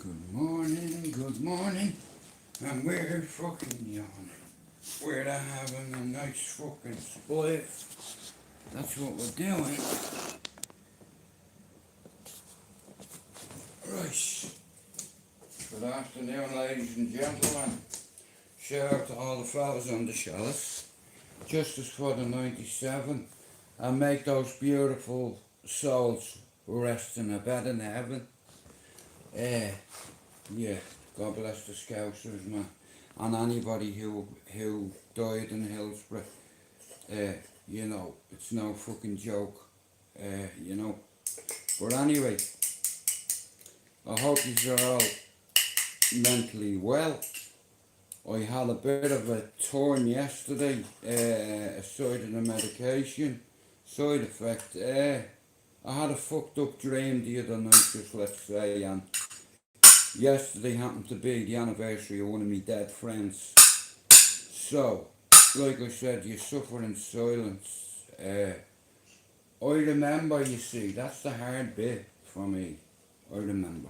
Good morning, and we're fucking yawning. We're having a nice fucking split. That's what we're doing. Right. Good afternoon, ladies and gentlemen. Shout out to all the fellas on the shelves. Justice for the 97. And make those beautiful souls rest in a bed in heaven. Yeah, God bless the Scousers, man. And anybody who died in Hillsborough, it's no fucking joke, But anyway, I hope you're all mentally well. I had a bit of a turn yesterday, aside of the medication, side effect. I had a fucked up dream the other night, just let's say, and yesterday happened to be the anniversary of one of my dead friends. So, like I said, you suffer in silence. I remember, you see, that's the hard bit for me. I remember.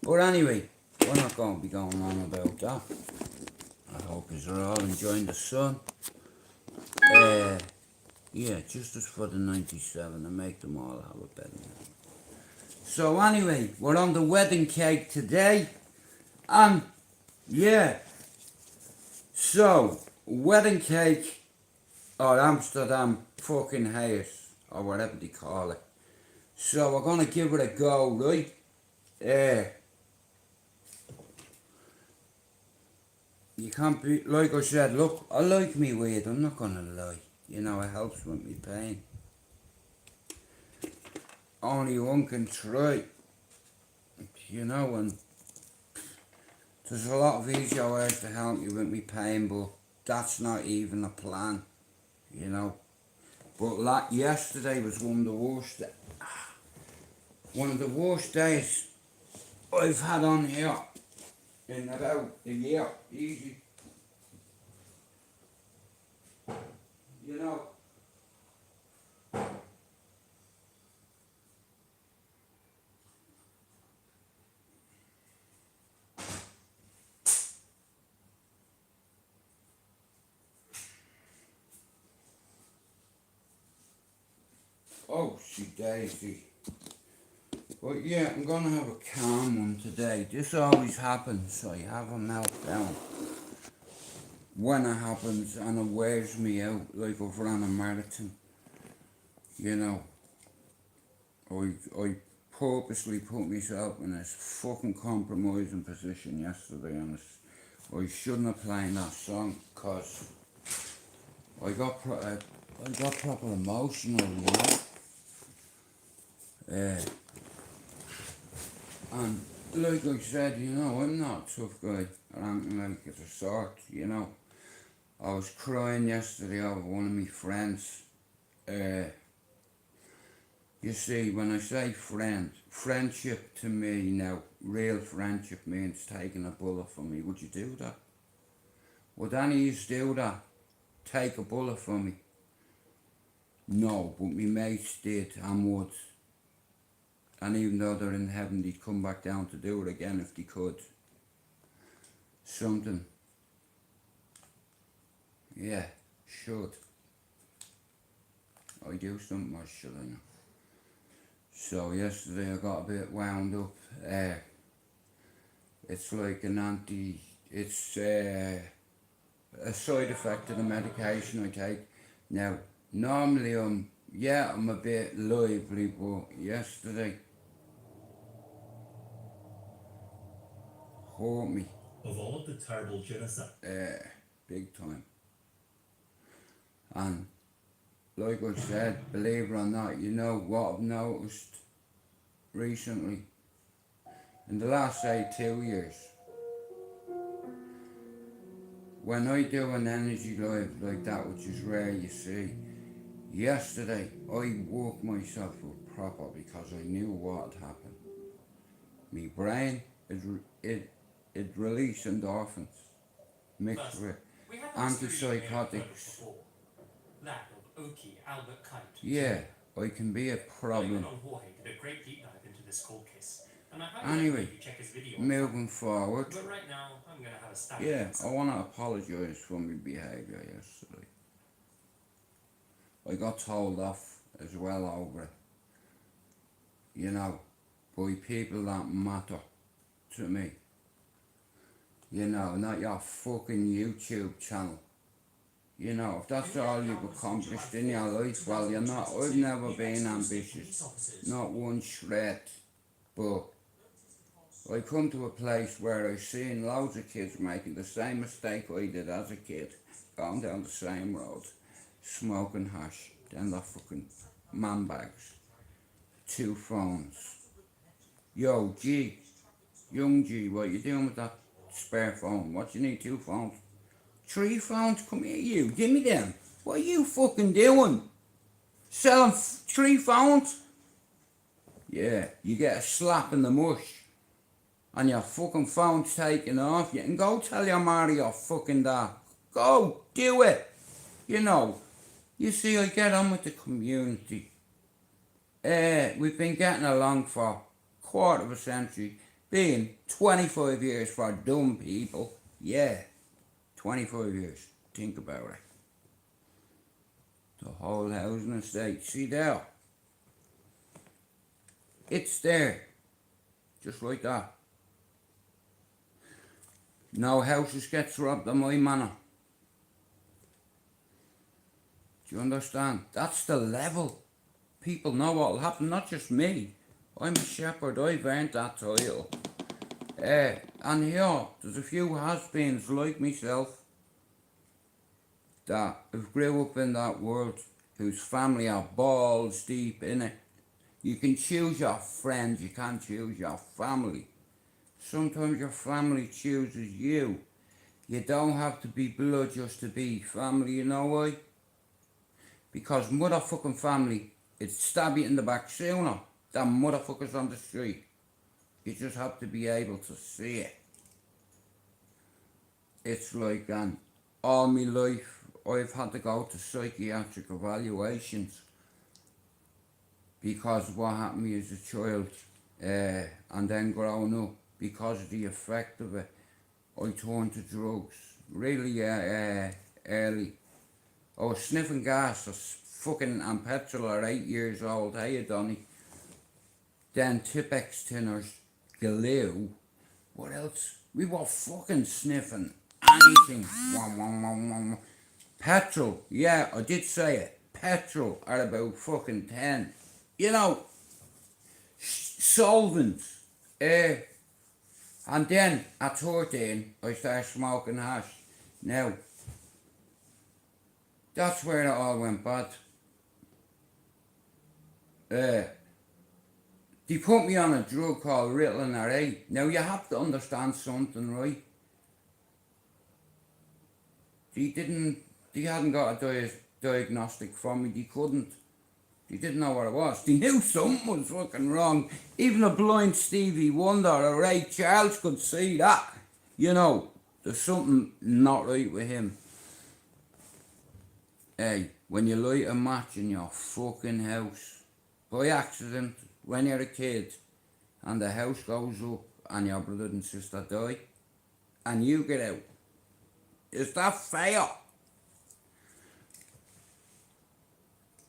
But anyway, we're not going to be going on about that. I hope you're all enjoying the sun. Yeah, justice for the 97 and make them all have a better night. So anyway, we're on the wedding cake today. And, yeah. So, wedding cake, or Amsterdam fucking house, or whatever they call it. So we're going to give it a go, right? You can't be, like I said, look, I like me weed, I'm not going to lie. You know, it helps with me pain. Only one can try. You know, and there's a lot of easier ways to help me with me pain, but that's not even a plan, you know. But like yesterday was one of the worst days I've had on here in about a year, easy. You know. Oh, she daisy. But yeah, I'm gonna have a calm one today. This always happens. I have a meltdown when it happens, and it wears me out like I've ran a marathon. You know, I purposely put myself in this fucking compromising position yesterday, and I shouldn't have played that song, cause I got proper emotional, you know. And like I said, you know, I'm not a tough guy or anything like it's a sort, you know. I was crying yesterday over one of my friends. You see, when I say friend, friendship to me now, real friendship means taking a bullet for me. Would you do that? Would any of you do that? Take a bullet for me? No, but my mates did and would. And even though they're in heaven, they'd come back down to do it again if they could. Something. Yeah, should. I do something, or should I not? So yesterday I got a bit wound up. It's like it's a side effect of the medication I take. Now, normally I'm a bit lively, but yesterday hurt me. Of all of the terrible genocide. Big time. And like I said, believe it or not, you know what I've noticed recently, in the last say 2 years, when I do an energy live like that, which is rare you see, yesterday I woke myself up proper because I knew what had happened. My brain, it released endorphins mixed with antipsychotics. That of Oki Albert Kite. Yeah, I can be a problem. Raymond Jorge did a great deep dive into this cold case And I highly Anyway, recommend you check his video. moving forward. But right now, I'm gonna have a stab. Yeah, I want to apologise for my behaviour yesterday. I got told off as well over it, you know, by people that matter to me. You know, not your fucking YouTube channel. You know, if that's all you've accomplished in your life, well, you're not. I've never been ambitious, not one shred. But I come to a place where I've seen loads of kids making the same mistake I did as a kid, going down the same road, smoking hash, then the fucking man bags, 2 phones. Yo, G, young G, what you doing with that spare phone? What you need 2 phones? 3 phones? Come here, you, give me them. What are you fucking doing? Selling 3 phones? Yeah, you get a slap in the mush and your fucking phone's taken off. You can go tell your mother you're fucking dad. Go, do it. You know, you see, I get on with the community. We've been getting along for a quarter of a century, being 25 years for dumb people. Yeah, 25 years. Think about it. The whole housing estate. See there? It's there. Just like that. No houses gets robbed on my manor. Do you understand? That's the level. People know what'll happen, not just me. I'm a shepherd, I've earned that title. And here, there's a few has-beens like myself that have grew up in that world, whose family are balls deep in it. You can choose your friends, you can't choose your family. Sometimes your family chooses you. You don't have to be blood just to be family, you know why? Because motherfucking family, it'd stab you in the back sooner than motherfuckers on the street. You just have to be able to see it. It's like, all my life, I've had to go to psychiatric evaluations because of what happened to me as a child, and then growing up. Because of the effect of it, I turned to drugs really early. I was sniffing gas and petrol at 8 years old. Hey, Donny. Then Tipex tinners, glue. What else? We were fucking sniffing anything. Petrol, yeah, I did say it. Petrol at about fucking 10. You know, solvents. And then at 13, I started smoking hash. Now, that's where it all went bad. They put me on a drug called Ritalin at 8. Now, you have to understand something, right? They hadn't got a diagnostic for me. They couldn't. They didn't know what it was. They knew something was fucking wrong. Even a blind Stevie Wonder or Ray Charles could see that. You know, there's something not right with him. Hey, when you light a match in your fucking house, by accident, when you're a kid, and the house goes up and your brother and sister die, and you get out, is that fair?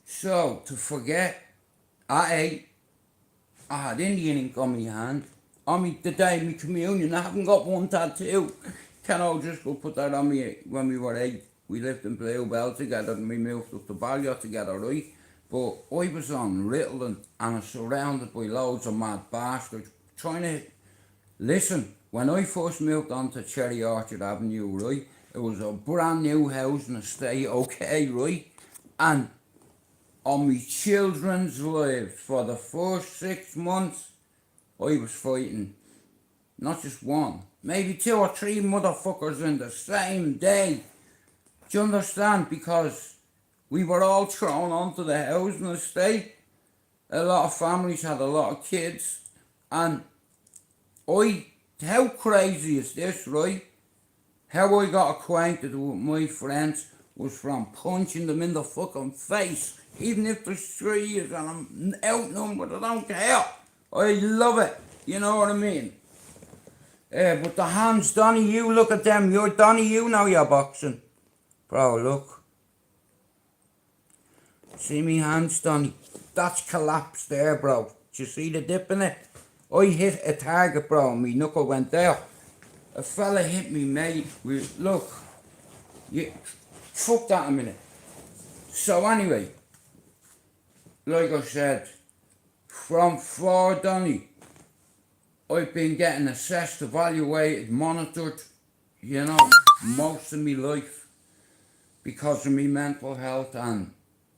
So, to forget, at 8, I had Indian ink on my hand. On me, the day of my communion, I haven't got one tattoo. Can I just go put that on me when we were 8? We lived in Bluebell together and we moved up to Ballyer together, right? But I was on Ritalin and I was surrounded by loads of mad bastards trying to... Listen, when I first moved on to Cherry Orchard Avenue, right? It was a brand new housing estate, okay, right? And on my children's lives, for the first 6 months, I was fighting not just one, maybe 2 or 3 motherfuckers in the same day. Do you understand? Because we were all thrown onto the housing estate. A lot of families had a lot of kids. And how crazy is this, right? How I got acquainted with my friends was from punching them in the fucking face. Even if there's 3 years and I'm outnumbered, I don't care. I love it. You know what I mean? But the hands, Donny, you look at them. You're Donny, you know you're boxing. Bro, look. See me hands, Donny? That's collapsed there, bro. Do you see the dip in it? I hit a target, bro, and my knuckle went there. A fella hit me, mate. Look. Fuck that a minute. So anyway, like I said, from 4 Donny, I've been getting assessed, evaluated, monitored, you know, most of my life because of my mental health and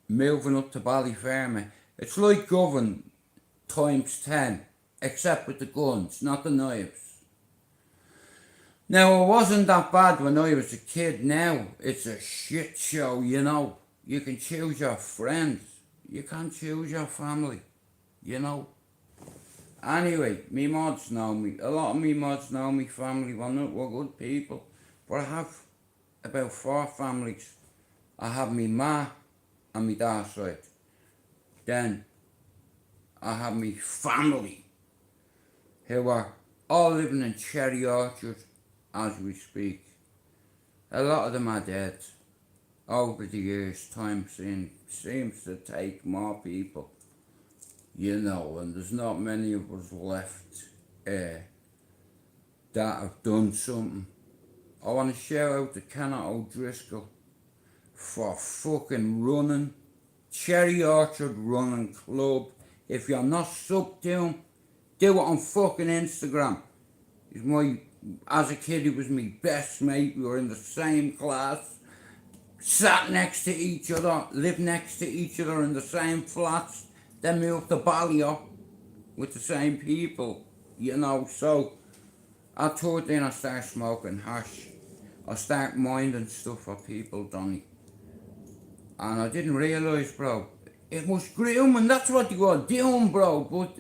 moving up to Ballyfermot. It's like Govan times 10, except with the guns, not the knives. Now, it wasn't that bad when I was a kid. Now, it's a shit show, you know. You can choose your friends. You can't choose your family, you know. Anyway, me mods know me. A lot of me mods know me family. We're good people. But I have about 4 families. I have me ma and me dad's side. Then I have me family who are all living in Cherry Orchard as we speak. A lot of them are dead. Over the years, time seems to take more people, you know, and there's not many of us left that have done something. I want to shout out to Kenneth O'Driscoll for fucking running Cherry Orchard Running Club. If you're not subbed to him, do it on fucking Instagram. As a kid, he was my best mate. We were in the same class, sat next to each other, lived next to each other in the same flats, then moved to Ballyer with the same people, you know. So at 13 I started smoking hash. I started minding stuff for people, Donny. And I didn't realise, bro, it was grooming. That's what you were doing, bro. But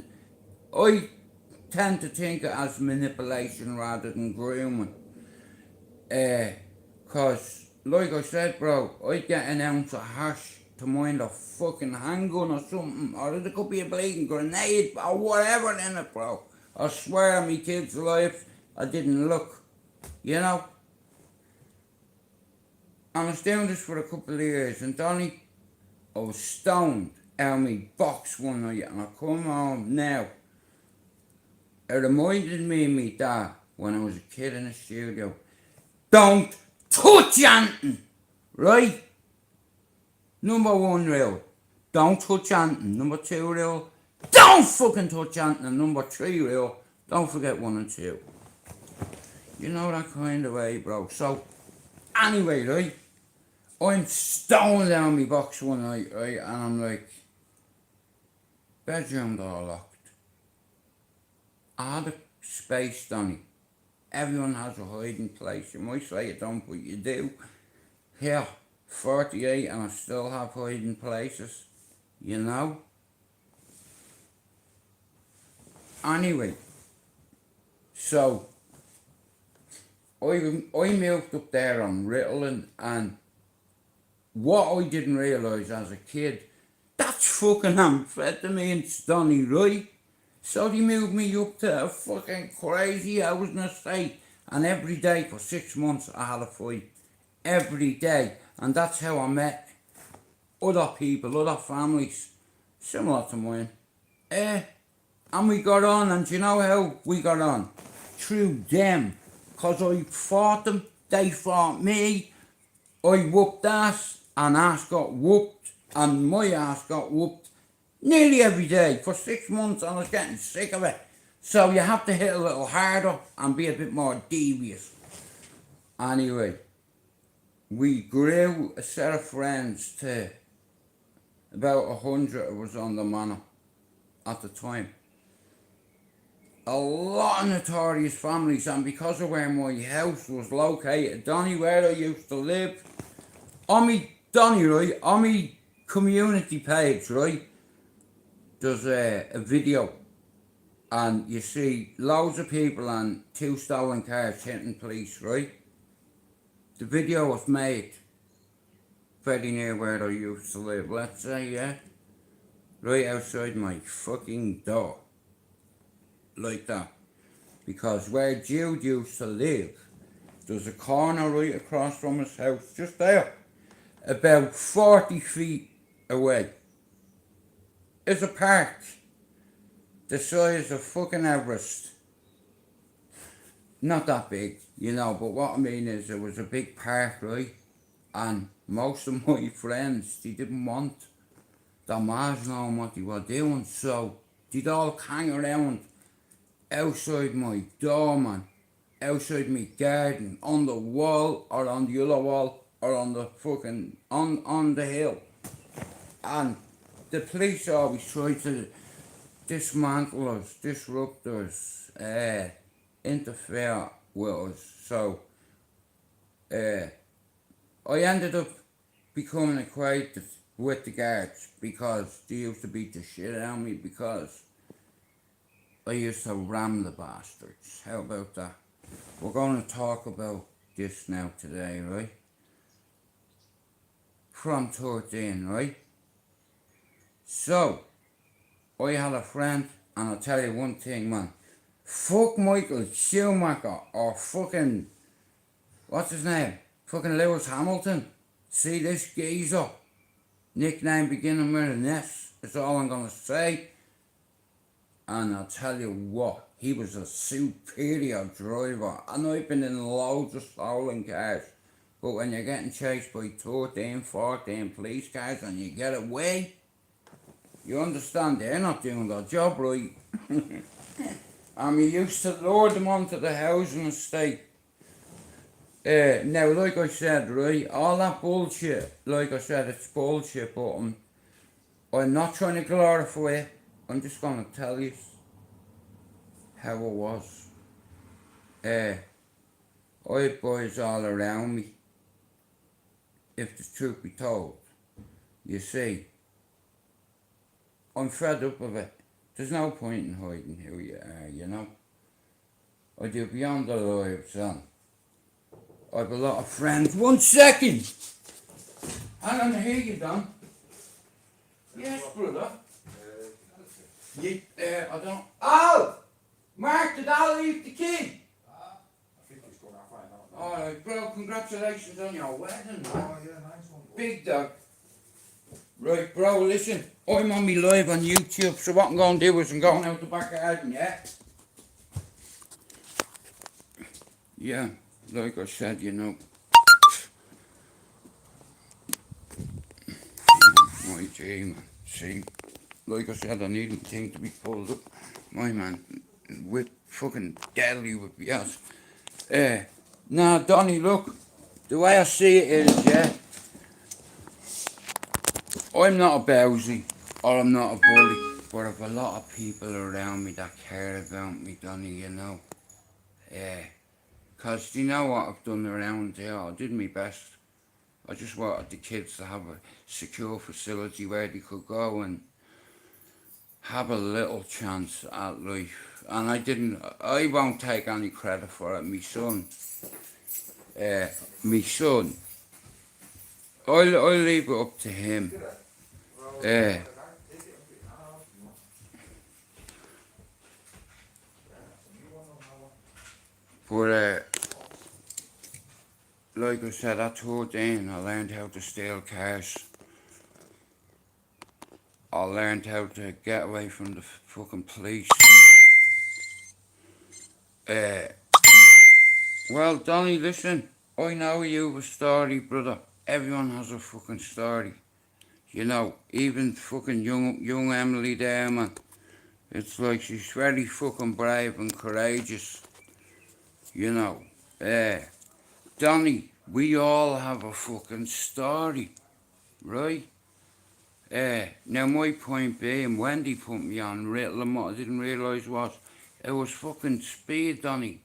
I tend to think it as manipulation rather than grooming. Cause like I said, bro, I'd get an ounce of hash to mind a fucking handgun or something, or there could be a bleeding grenade or whatever in it, bro. I swear on my kids' life, I didn't look, you know. I was doing this for a couple of years, and Donny, I was stoned out of my box one night, and I come home now. It reminded me of me dad when I was a kid in the studio. Don't touch anything, right? Number 1 rule, don't touch anything. Number 2 rule, don't fucking touch anything. And number 3 rule, don't forget 1 and 2. You know that kind of way, bro. So, anyway, right? I'm stoned down my box one night, right? And I'm like, bedroom door locked. I had a space, Donny. Everyone has a hiding place. You might say you don't, but you do. Here, 48, and I still have hiding places, you know. Anyway, so I moved up there on Ritalin, and what I didn't realise as a kid, that's fucking amphetamine, Donny, right? So they moved me up to a fucking crazy housing estate, and every day for 6 months I had a fight. Every day. And that's how I met other people, other families, similar to mine. And we got on, and do you know how we got on? Through them. Because I fought them, they fought me. I whooped ass, and ass got whooped, and my ass got whooped nearly every day for 6 months, and I was getting sick of it. So you have to hit a little harder and be a bit more devious. Anyway, we grew a set of friends to about 100 of us on the manor at the time. A lot of notorious families, and because of where my house was located, Donny, where I used to live, on me, Donny, right, on me community page, right, there's a video, and you see loads of people and 2 stolen cars hitting police, right? The video was made very near where I used to live, let's say, yeah? Right outside my fucking door. like that. Because where Jude used to live, there's a corner right across from his house, just there, about 40 feet away. Is a park the size of fucking Everest. Not that big, you know, but what I mean is it was a big park, right? And most of my friends, they didn't want their mas knowing what they were doing, so they'd all hang around outside my door, man. Outside my garden, on the wall, or on the other wall, or on the fucking, on the hill. And the police always try to dismantle us, disrupt us, interfere with us. So, I ended up becoming acquainted with the guards because they used to beat the shit out of me because I used to ram the bastards. How about that? We're going to talk about this now today, right? From 13, right? So, I had a friend, and I'll tell you one thing, man. Fuck Michael Schumacher, or fucking, what's his name? Fucking Lewis Hamilton. See this geezer? Nickname beginning with an S, is all I'm gonna say. And I'll tell you what, he was a superior driver. And I've been in loads of stolen cars. But when you're getting chased by 13, 14 police cars and you get away, you understand they're not doing their job right. And we used to load them onto the housing estate. Now, like I said, right, all that bullshit, like I said, it's bullshit, but I'm not trying to glorify it. I'm just going to tell you how it was. I had boys all around me. If the truth be told, you see, I'm fed up of it. There's no point in hiding who you are, you know. I do beyond the lives, and I have a lot of friends. 1 second! Hang on, here you done. Yes, brother. I don't. Al! Mark, did Al leave the key? I think he's going to find out. Alright, bro, congratulations on your wedding, man. Oh, yeah, nice one. Big dog. Right, bro, listen, I'm on me live on YouTube, so what I'm going to do is I'm going out the back garden, yeah? Yeah, like I said, you know. My G, man, see, like I said, I need the thing to be pulled up. My man, with fucking deadly with me ass. Now, Donnie, look, the way I see it is, yeah, I'm not a bowsy, or I'm not a bully, but I've a lot of people around me that care about me, Donnie, you know. Because you know what I've done around here, I did my best. I just wanted the kids to have a secure facility where they could go and have a little chance at life. And I won't take any credit for it. My son, I'll leave it up to him. But like I said, at 13, I learned how to steal cars. I learned how to get away from the fucking police. Well, Donnie, listen, I know you have a story, brother. Everyone has a fucking story. You know, even fucking young Emily there, man. It's like she's very fucking brave and courageous. You know, Donnie, we all have a fucking story, right? Now my point being, Wendy put me on Ritalin, and what I didn't realise was, it was fucking speed, Donnie.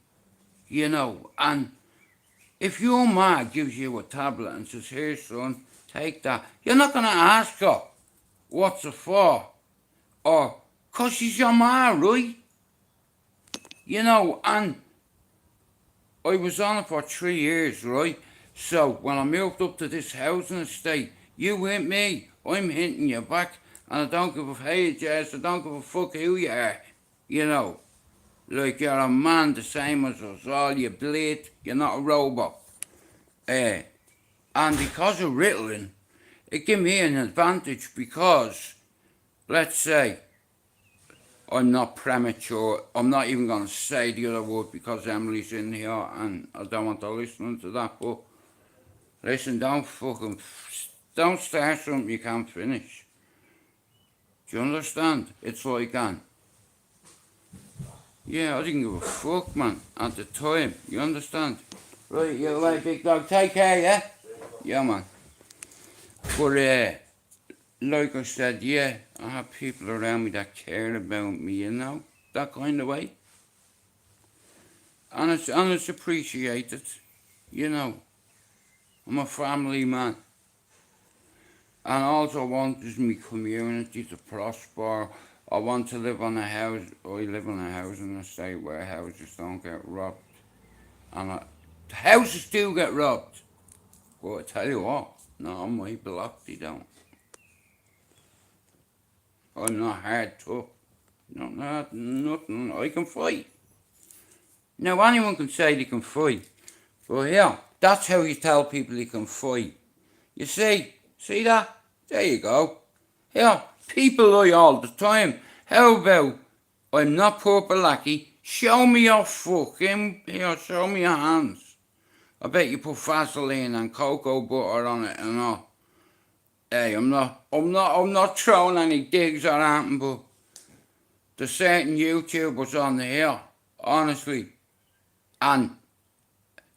You know, and if your ma gives you a tablet and says, here son, take that, you're not going to ask her, what's it for? Or, 'cause she's your ma, right? You know, and I was on it for 3 years, right? So when I moved up to this housing estate, you hit me, I'm hitting you back, and I don't give a hey, Jess, I don't give a fuck who you are, you know. Like you're a man the same as us all, you bleed, you're not a robot. And because of Ritalin, it gave me an advantage because, let's say, I'm not premature. I'm not even going to say the other word because Emily's in here and I don't want to listen to that. But listen, don't start something you can't finish. Do you understand? It's like yeah, I didn't give a fuck, man, at the time. You understand? Right, you're right, big dog. Take care, yeah? Yeah, man. But like I said, yeah, I have people around me that care about me, you know, that kind of way. And it's appreciated, you know. I'm a family man. And all I want is my community to prosper. I want to live on a house. I live in a house in a state where houses don't get robbed. And houses do get robbed. But I tell you what, not on my block they don't. I'm not hard tough. Nothing. I can fight. Now anyone can say they can fight. But yeah, that's how you tell people they can fight. You see that? There you go. Yeah, people lie all the time. How about I'm not purple lackey? Show me your fucking, show me your hands. I bet you put Vaseline and cocoa butter on it and all. Hey, I'm not throwing any digs or anything, but there's certain YouTubers on here, honestly, and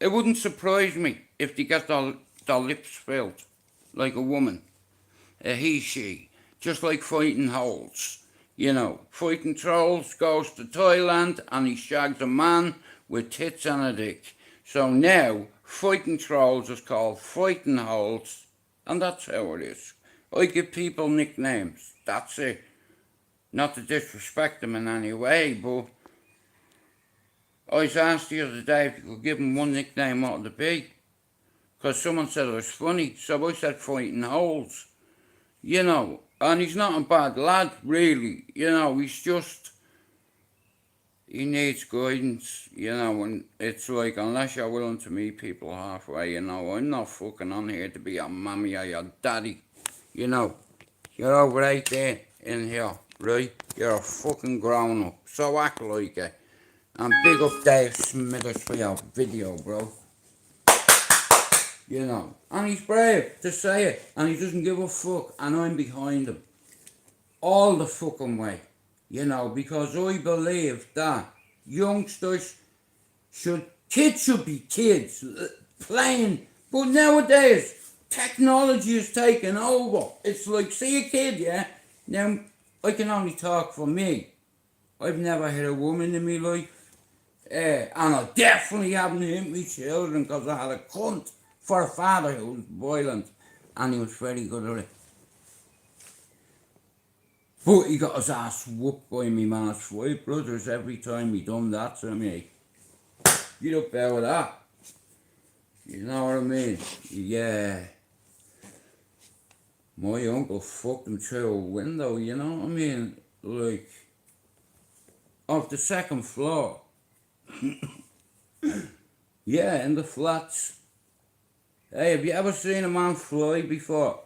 it wouldn't surprise me if they get their lips filled like a woman, a he, she, just like fighting holes. You know, fighting trolls goes to Thailand and he shags a man with tits and a dick. So now, fighting trolls is called fighting holes, and that's how it is. I give people nicknames, that's it. Not to disrespect them in any way, but I was asked the other day if you could give them one nickname, what would it be? Because someone said it was funny, so I said fighting holes. You know, and he's not a bad lad, really. You know, he needs guidance, you know, and it's like, unless you're willing to meet people halfway, you know, I'm not fucking on here to be your mommy or your daddy, you know. You're over 18 in here, right? You're a fucking grown up, so act like it. And big up Dave Smithers for your video, bro. You know, and he's brave to say it, and he doesn't give a fuck, and I'm behind him. All the fucking way, you know, because I believe that kids should be kids, playing, but nowadays, technology is taking over. It's like, see a kid, yeah? Now, I can only talk for me. I've never hit a woman in my life. And I definitely haven't hit my children because I had a cunt for a father who was violent and he was very good at it. But he got his ass whooped by me man's 5 brothers every time he done that to me. Get up there with that. You know what I mean? Yeah. My uncle fucked him through a window, you know what I mean? Like, off the 2nd floor. Yeah, in the flats. Hey, have you ever seen a man fly before?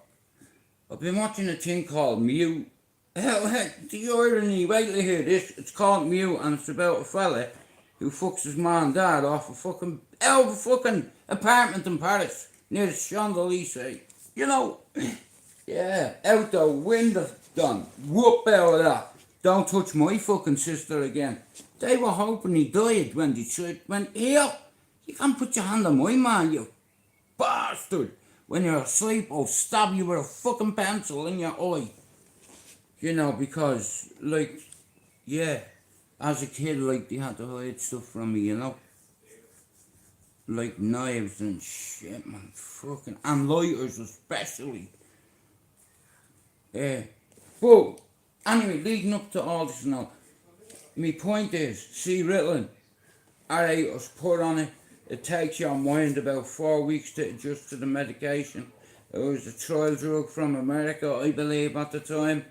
I've been watching a thing called Mute. The irony, wait till you hear this. It's called Mute and it's about a fella who fucks his mom and dad off a fucking apartment in Paris near the Champs-Elysees. You know, yeah, out the window, done. Whoop out of that. Don't touch my fucking sister again. They were hoping he died when they said, here, you can't put your hand on my man, you bastard. When you're asleep, I'll stab you with a fucking pencil in your eye. You know, because, like, yeah, as a kid, like, they had to hide stuff from me, you know? Like knives and shit, man, fucking, and lighters especially. Yeah. But, anyway, leading up to all this now, my point is, see Ritalin, alright, I was put on it. It takes your mind about 4 weeks to adjust to the medication. It was a trial drug from America, I believe, at the time.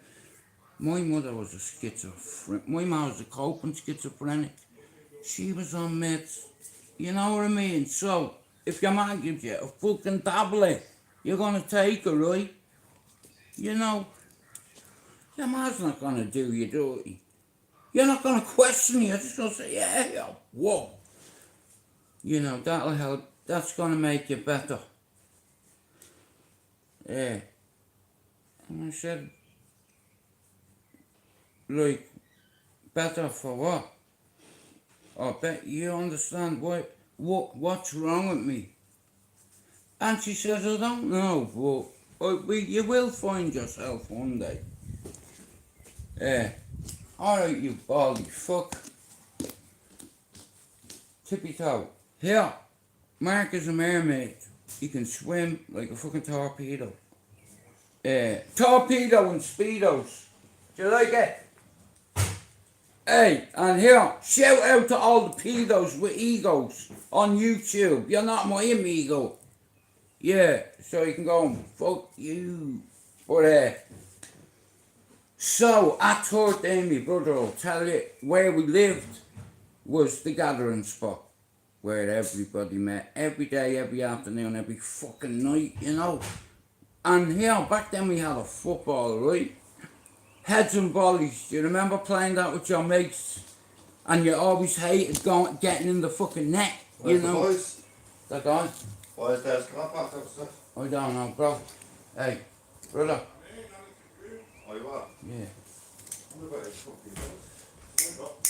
My mother was a schizophrenic. My mom was a coping schizophrenic. she was on meds. You know what I mean? So, if your man gives you a fucking tablet, you're gonna take it, right? You know, your man's not gonna do you dirty. You're not gonna question you, you're just gonna say, yeah, whoa. You know, that'll help. That's gonna make you better. Yeah. And I said, like, better for what? I bet you understand what's wrong with me. And she says, I don't know, but you will find yourself one day. Alright, you baldy fuck. Tippy toe. Here, Mark is a mermaid. He can swim like a fucking torpedo. Torpedo and speedos. Do you like it? Hey, and here, shout out to all the pedos with egos on YouTube. You're not my amigo. Yeah, so you can go and fuck you. But, so at 13, my brother will tell you, where we lived was the gathering spot. Where everybody met every day, every afternoon, every fucking night, you know. And here, back then we had a football, right? Heads and volleys. Do you remember playing that with your mates? And you always hated getting in the fucking net, you know. Boys? They're gone. Why is there's crap after stuff? I don't know, bro. Hey, brother. Oh, you are? Yeah. What about this fucking boys?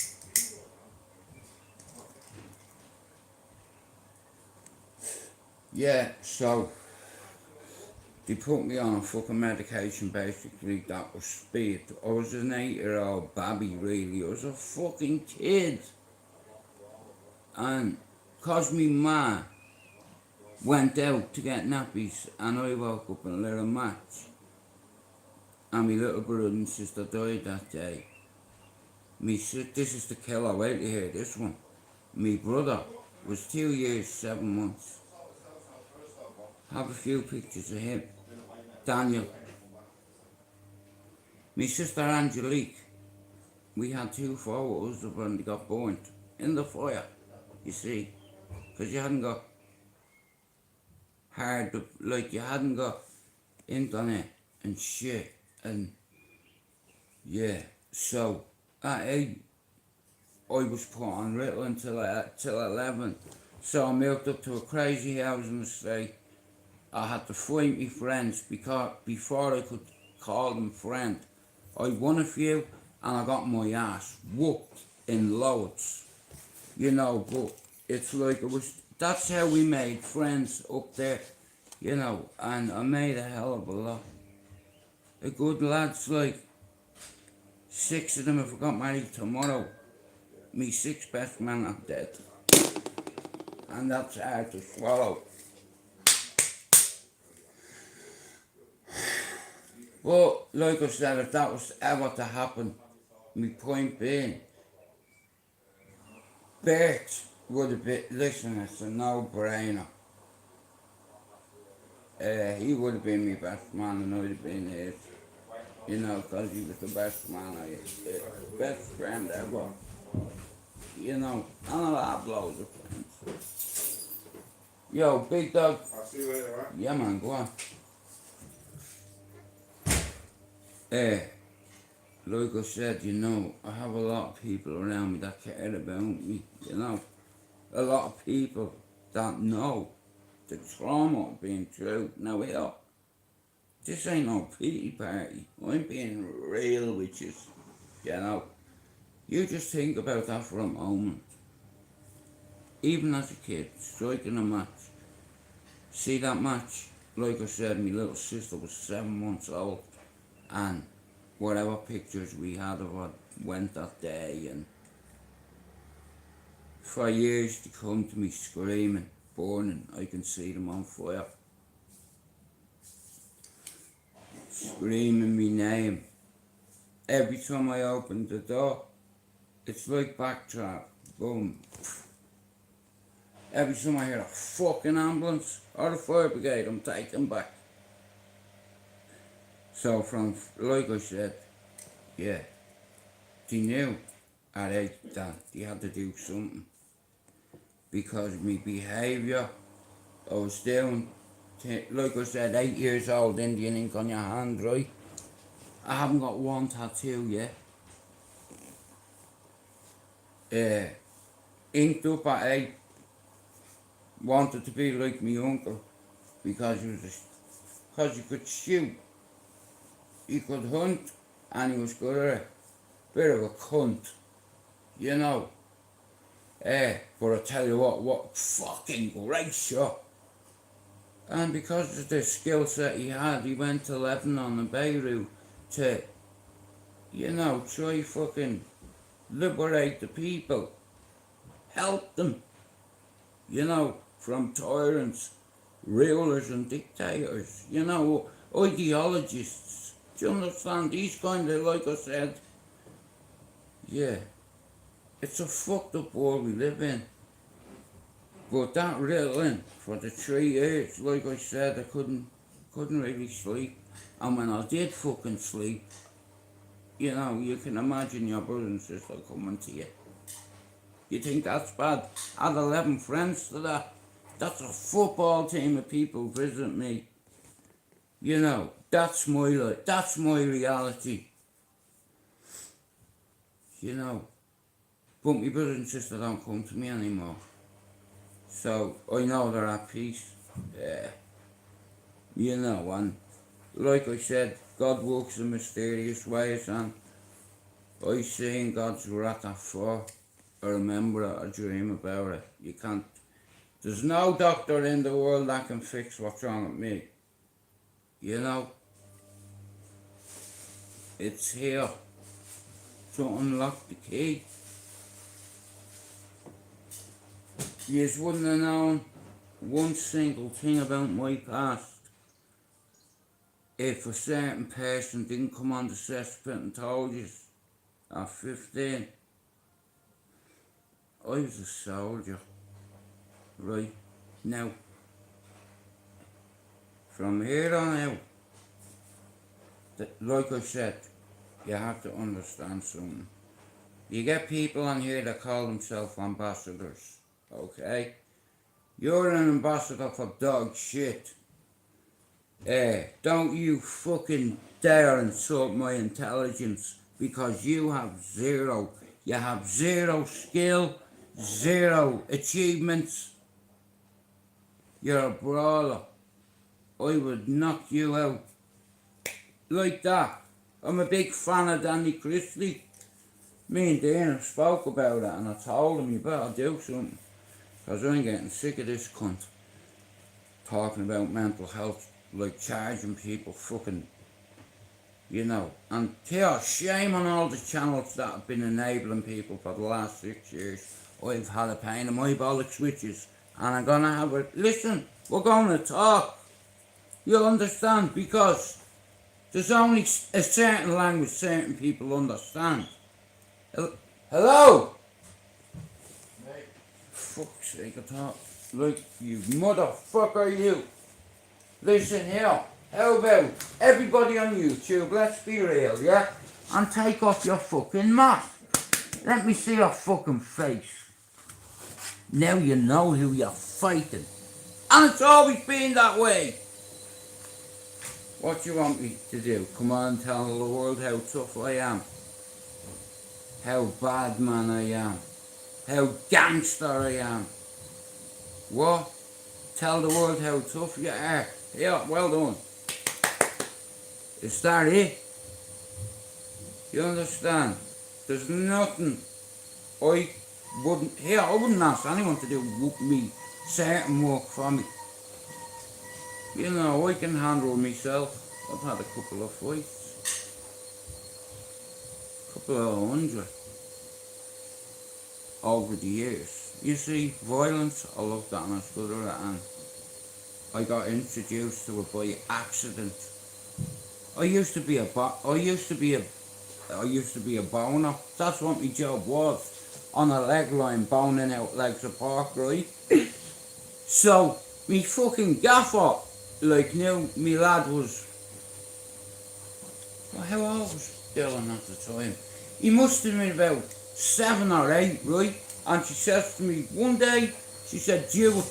Yeah, so they put me on a fucking medication basically that was speed. I was an 8-year-old baby really, I was a fucking kid. And cause me ma went out to get nappies and I woke up in a little match. And my little brother and sister died that day. This is the killer, wait to hear this one. My brother was 2 years, 7 months. Have a few pictures of him. Daniel. My sister Angelique. We had 2 photos of when they got burnt in the fire, you see. Because you hadn't got you hadn't got internet and shit. And yeah, so at 8, I was put on Ritalin till 11. So I moved up to a crazy housing estate. I had to find my friends because before I could call them friend. I won a few and I got my ass whooped in loads. You know, but it's like that's how we made friends up there, you know, and I made a hell of a lot. The good lads, like 6 of them if I got married tomorrow, me 6 best men are dead. And that's hard to swallow. But, like I said, if that was ever to happen, my point being, Bert would have been, listen, it's a no-brainer. He would have been my best man and I would have been his. You know, because he was the best man, best friend ever. You know, and I'll have loads of friends. Yo, big dog. I'll see you later, right? Yeah, man, go on. Like I said, you know, I have a lot of people around me that care about me, you know. A lot of people that know the trauma of being through. Now, here, this ain't no pity party. I'm being real with you, you know. You just think about that for a moment. Even as a kid, striking a match. See that match? Like I said, my little sister was 7 months old. And whatever pictures we had of her went that day, and for years they come to me screaming, burning, I can see them on fire. Screaming me name. Every time I open the door, it's like backtrap, boom. Every time I hear a fucking ambulance or the fire brigade, I'm taken back. So from, like I said, yeah, they knew at 8 that they had to do something because of my behaviour. I was doing, like I said, 8 years old, Indian ink on your hand, right? I haven't got one tattoo yet. Inked up at 8, wanted to be like my uncle because he could shoot, he could hunt, and he was good at it. Bit of a cunt, you know. But I tell you what fucking great shot. And because of the skill set he had, he went to Lebanon and Beirut to, you know, try fucking liberate the people, help them, you know, from tyrants, rulers and dictators, you know, ideologists. Do you understand? These kind of, like I said, yeah, it's a fucked up world we live in. But that riddling for the 3 years, like I said, I couldn't really sleep. And when I did fucking sleep, you know, you can imagine your brother and sister coming to you. You think that's bad? I had 11 friends to that. That's a football team of people visit me. You know, that's my life, that's my reality. You know, but my brother and sister don't come to me anymore. So I know they're at peace. Yeah. You know, and like I said, God works in mysterious ways, and I seen God's wrath at 4. I remember it, I dream about it. You can't, there's no doctor in the world that can fix what's wrong with me. You know? It's here to unlock the key. You just wouldn't have known one single thing about my past if a certain person didn't come on the cesspit and told you at 15. I was a soldier, right? Now, from here on out, like I said, you have to understand something. You get people on here that call themselves ambassadors, okay? You're an ambassador for dog shit. Don't you fucking dare insult my intelligence, because you have zero. You have zero skill, zero achievements. You're a brawler. I would knock you out like that. I'm a big fan of Danny Christie. Me and Dana spoke about it, and I told him, you better do something, because I'm getting sick of this cunt talking about mental health, like charging people fucking, you know. And here, shame on all the channels that have been enabling people for the last 6 years. I've had a pain in my bollocks switches, and I'm gonna have a, listen, we're gonna talk. You understand? Because there's only a certain language certain people understand. Hello? Mate. Fuck's sake, I thought, like, you motherfucker, you. Listen here, how about everybody on YouTube, let's be real, yeah? And take off your fucking mask. Let me see your fucking face. Now you know who you're fighting. And it's always been that way. What do you want me to do? Come on, tell the world how tough I am. How bad man I am. How gangster I am. What? Tell the world how tough you are. Yeah, well done. Is that it? You understand? There's nothing I wouldn't ask anyone to do me certain work for me. You know, I can handle myself. I've had a couple of fights. Couple of 100 over the years. You see, violence, I looked at and I stood at it, and I got introduced to it by accident. I used to be a boner. That's what my job was. On a leg line, boning out legs of pork, right? So, me fucking gaffer, like, knew me lad was, well, how old was Dylan at the time? He must have been about 7 or 8, right? And she says to me one day, she said, Jude,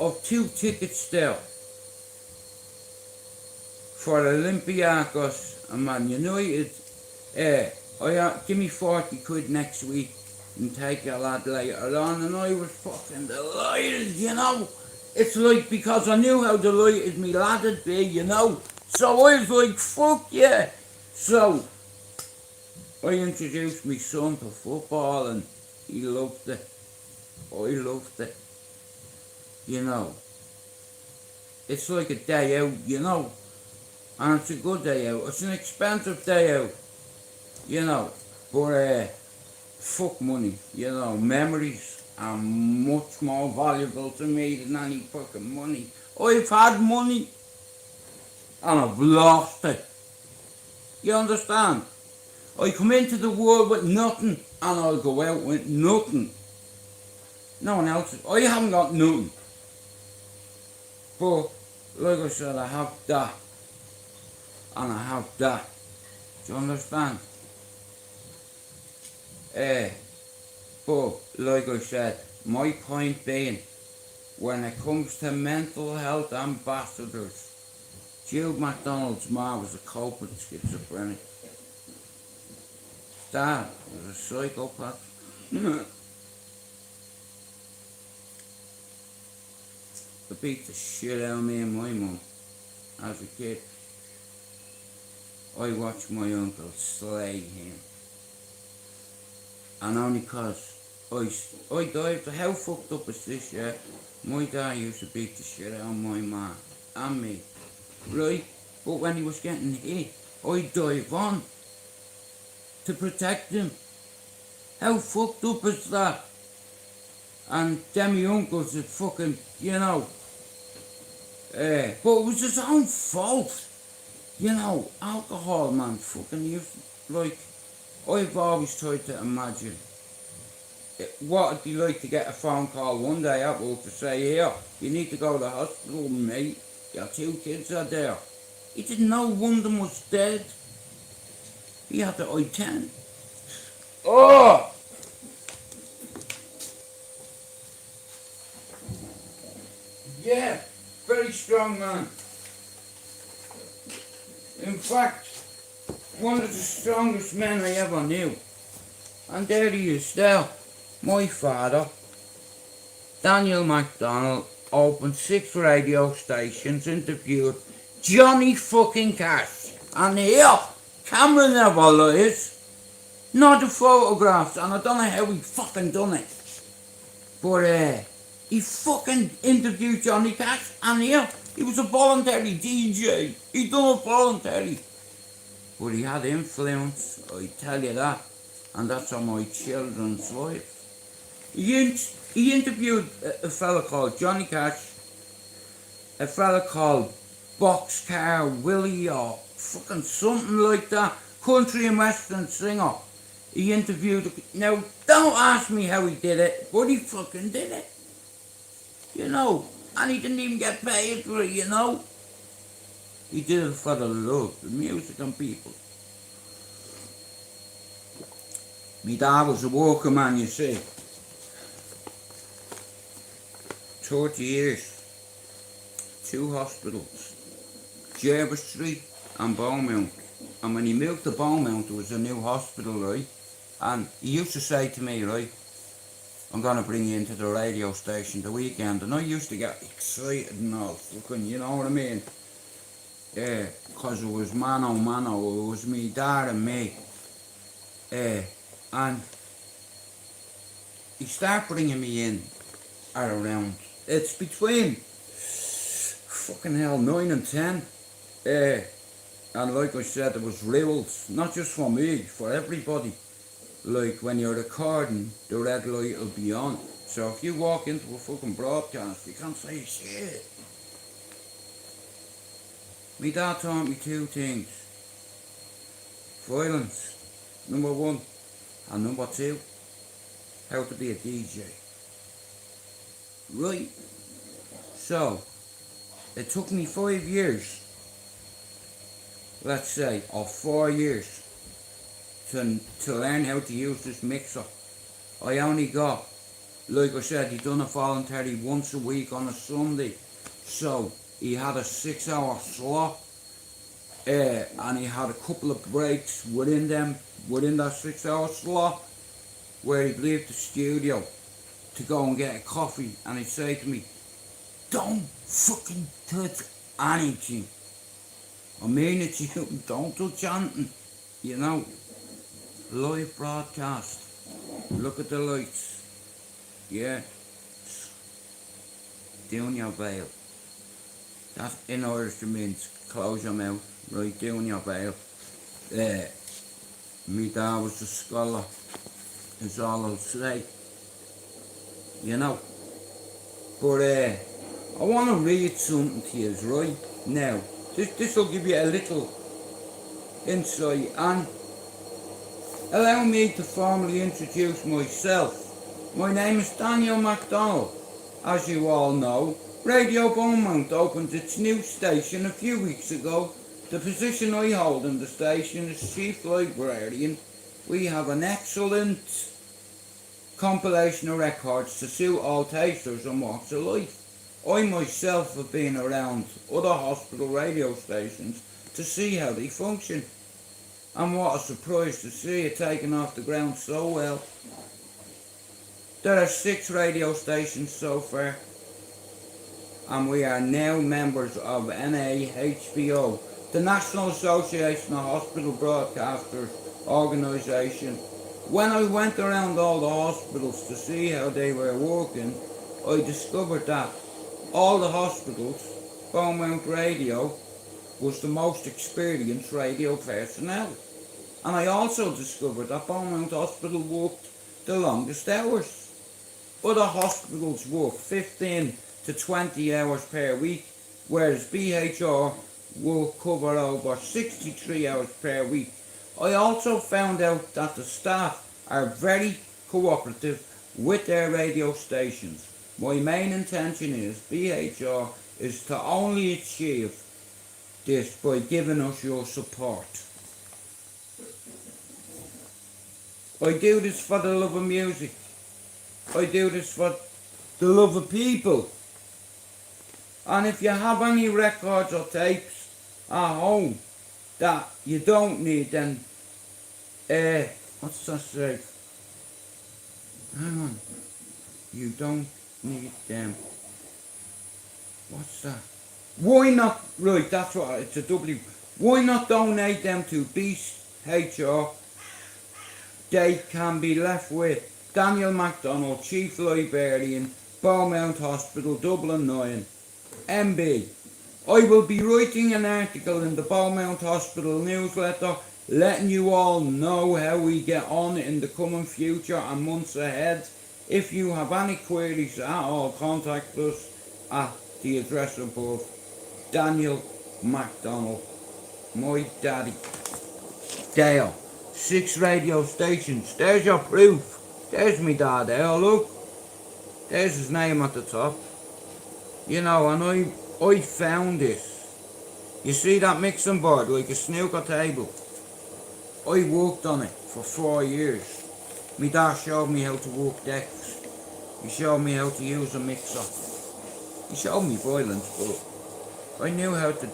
I've 2 tickets there for Olympiacos and Man United. Give me 40 quid next week and take your lad later on. And I was fucking delighted, you know. It's like, because I knew how delighted me lad would be, you know. So I was like, fuck yeah. So I introduced my son to football and he loved it. I loved it. You know. It's like a day out, you know. And it's a good day out. It's an expensive day out. You know. But fuck money. You know, memories are much more valuable to me than any fucking money. I've had money and I've lost it. You understand? I come into the world with nothing and I'll go out with nothing. No one else. I haven't got nothing. But like I said, I have that and I have that. Do you understand? But like I said, my point being, when it comes to mental health ambassadors, Jude McDonald's ma was a culprit schizophrenic. Dad was a psychopath. They beat the shit out of me and my mum as a kid. I watched my uncle slay him. And only cause I died, how fucked up is this, yeah? My dad used to beat the shit out of my ma and me, right? But when he was getting hit, I dive on to protect him. How fucked up is that? And them my uncles is fucking, you know, but it was his own fault. You know, alcohol, man, fucking used to, like, I've always tried to imagine what it'd be like to get a phone call one day at work to say, here, you need to go to the hospital, mate. Your 2 kids are there. He didn't know one of them was dead. He had the I-10. Oh! Yeah, very strong man. In fact, one of the strongest men I ever knew. And there he is there. My father, Daniel MacDonald, opened 6 radio stations, interviewed Johnny fucking Cash. And here, camera never lies. Not the photographs, and I don't know how he fucking done it. But he fucking interviewed Johnny Cash, and here, he was a voluntary DJ. He done it voluntary. But he had influence, I tell you that. And that's on my children's lives. He interviewed a fella called Johnny Cash, a fella called Boxcar Willie or fucking something like that, country and western singer. He interviewed, now don't ask me how he did it, but he fucking did it. You know, and he didn't even get paid for it, you know. He did it for the love, the music and people. My dad was a worker man, you see. 30 years, 2 hospitals, Jervis Street and Beaumont. And when he moved to Beaumont, there was a new hospital, right? And he used to say to me, right, I'm going to bring you into the radio station the weekend. And I used to get excited and all, fucking, you know what I mean? Yeah, because it was mano, it was me dad and me. And he started bringing me in at around, it's between fucking hell 9 and 10. And like I said, there was rules, not just for me, for everybody. Like when you're recording, the red light will be on. So if you walk into a fucking broadcast, you can't say shit. My dad taught me 2 things. Violence, number 1. And number 2, how to be a DJ. Right? So, it took me 5 years, let's say, or 4 years, to learn how to use this mixer. I only got, like I said, he done it voluntary once a week on a Sunday. So he had a 6-hour slot, and he had a couple of breaks within that 6-hour slot where he'd leave the studio to go and get a coffee, and he'd say to me, "Don't fucking touch anything. I mean it to you, don't touch anything." You know, live broadcast. Look at the lights. Yeah. Down your veil. That in Irish means close your mouth. Right, down your veil. Me dad was a scholar, is all I'll say. You know. But I want to read something to you right now. This will give you a little insight, and allow me to formally introduce myself. My name is Daniel MacDonald. As you all know, Radio Beaumont opened its new station a few weeks ago. The position I hold in the station is Chief Librarian. We have an excellent compilation of records to suit all tasters and walks of life. I myself have been around other hospital radio stations to see how they function. And what a surprise to see it taken off the ground so well. There are 6 radio stations so far, and we are now members of NAHBO, the National Association of Hospital Broadcasters organisation. When I went around all the hospitals to see how they were working, I discovered that all the hospitals, Beaumont Radio was the most experienced radio personnel. And I also discovered that Beaumont Hospital worked the longest hours. Other hospitals work 15 to 20 hours per week, whereas BHR will cover over 63 hours per week. I also found out that the staff are very cooperative with their radio stations. My main intention is BHR is to only achieve this by giving us your support. I do this for the love of music. I do this for the love of people. And if you have any records or tapes at home that you don't need, then what's that say? Hang on. You don't need them. What's that? Why not? Right, that's what it's a W. Why not donate them to BHR? They can be left with Daniel MacDonald, Chief Librarian, Beaumont Hospital, Dublin 9, MB. I will be writing an article in the Beaumont Hospital newsletter letting you all know how we get on in the coming future and months ahead. If you have any queries at all, contact us at the address above. Daniel MacDonald, my daddy. There, 6 radio stations. There's your proof. There's me dad there, look. There's his name at the top. You know, and I found this. You see that mixing board, like a snooker table? I worked on it for 4 years. My dad showed me how to work decks. He showed me how to use a mixer. He showed me violence, but I knew how to.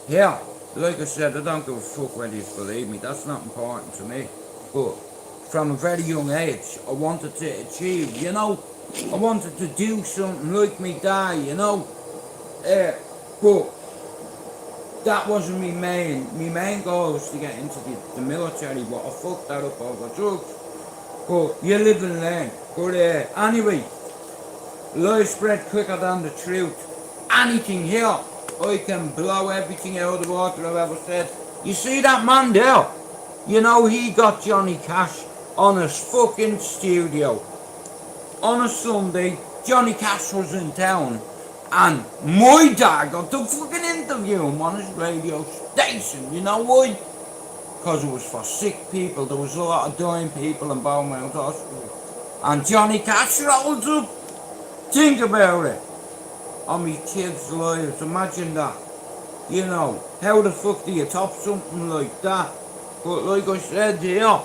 Yeah, like I said, I don't give a fuck whether you believe me. That's not important to me. But from a very young age, I wanted to achieve, you know. I wanted to do something like me dad, you know. But that wasn't my main. My main goal was to get into the military, but I fucked that up over drugs. But you live and learn. But anyway, lies spread quicker than the truth. Anything here, I can blow everything out of the water I've ever said. You see that man there? You know he got Johnny Cash on his fucking studio. On a Sunday, Johnny Cash was in town. And my dad got to fucking interview him on his radio station. You know why? Because it was for sick people. There was a lot of dying people in Beaumont Hospital. And Johnny Cash rolls up. Think about it. On me kids' lives. Imagine that. You know, how the fuck do you top something like that? But like I said here,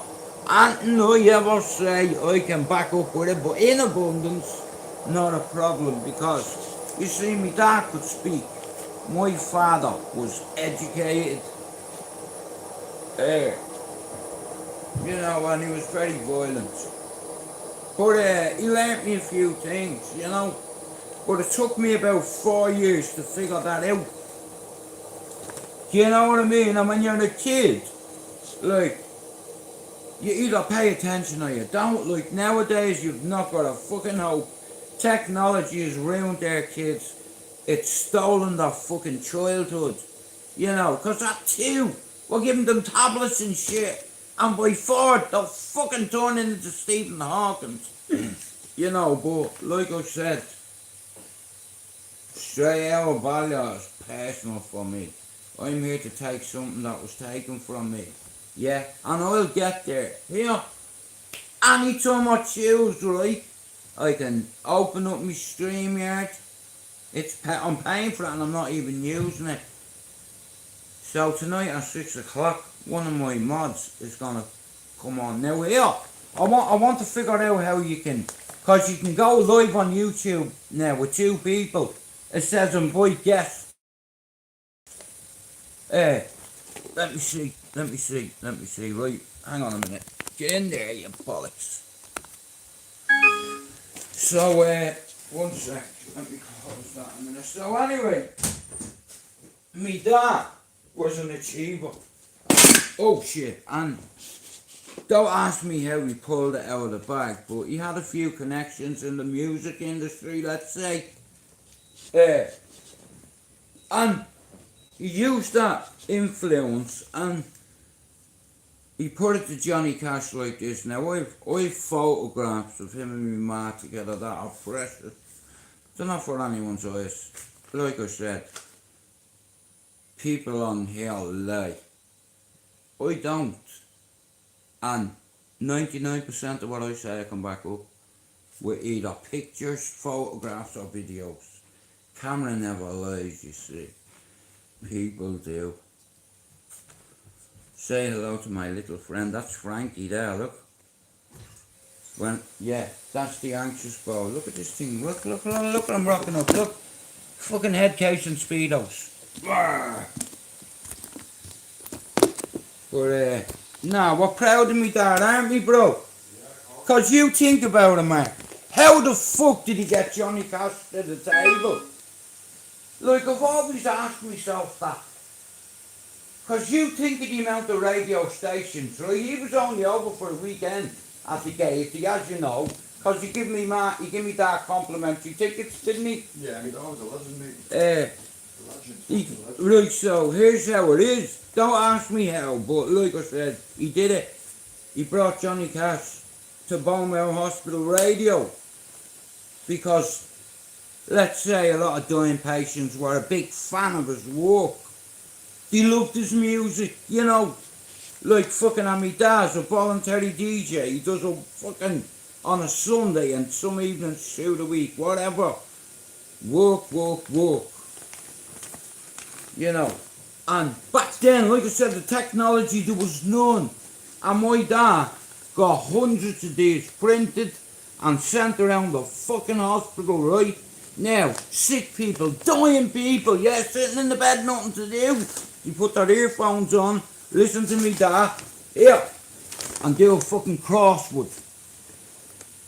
anything I ever say I can back up with it, but in abundance, not a problem, because you see, my dad could speak. My father was educated, uh, you know, and he was very violent. But he learnt me a few things, you know. But it took me about 4 years to figure that out. Do you know what I mean? And when you're a kid, like, you either pay attention or you don't. Like, nowadays, you've not got a fucking hope. Technology has ruined their kids. It's stolen their fucking childhood. You know, because at 2, we're giving them tablets and shit. And by 4, they're fucking turning into Stephen Hawkins. You know, but like I said, STRAIGHTOUTTABALLYER is personal for me. I'm here to take something that was taken from me. Yeah, and I'll get there. Here, anytime I choose, right, I can open up my StreamYard. I'm paying for it and I'm not even using it. So tonight at 6 o'clock, one of my mods is gonna come on. Now here, I want to figure out how you can, cause you can go live on YouTube now with 2 people. It says invite guests. Let me see, right, hang on a minute. Get in there, you bollocks. So, one sec, let me close that a minute. So anyway, me dad was an achiever. Oh shit, and don't ask me how he pulled it out of the bag, but he had a few connections in the music industry, let's say. And he used that influence and he put it to Johnny Cash like this. Now I've photographs of him and my ma together that are precious. They're not for anyone's eyes. Like I said, people on here lie. I don't. And 99% of what I say I can back up with either pictures, photographs or videos. Camera never lies, you see. People do. Say hello to my little friend. That's Frankie there, look. Yeah, that's the anxious boy. Look at this thing. Look what I'm rocking up. Look. Fucking head case and speedos. But nah, we're proud of me dad, aren't we, bro? Cause you think about it, man. How the fuck did he get Johnny Cash to the table? Like, I've always asked myself that. Because you think of the amount of radio stations, right? He was only over for a weekend at the Gaiety, as you know. Because he gave me that complimentary tickets, didn't he? Yeah, he was a legend, mate. Legend. Right, so here's how it is. Don't ask me how, but like I said, he did it. He brought Johnny Cash to Beaumont Hospital Radio. Because, let's say a lot of dying patients were a big fan of his work. They loved his music, you know. Like fucking my dad's a voluntary DJ. He does a fucking on a Sunday and some evenings through the week, whatever. Work. You know. And back then, like I said, the technology, there was none. And my dad got hundreds of these printed and sent around the fucking hospital, right? Now, sick people, dying people, yeah, sitting in the bed, nothing to do. You put their earphones on, listen to me dad, here, and do a fucking crossword.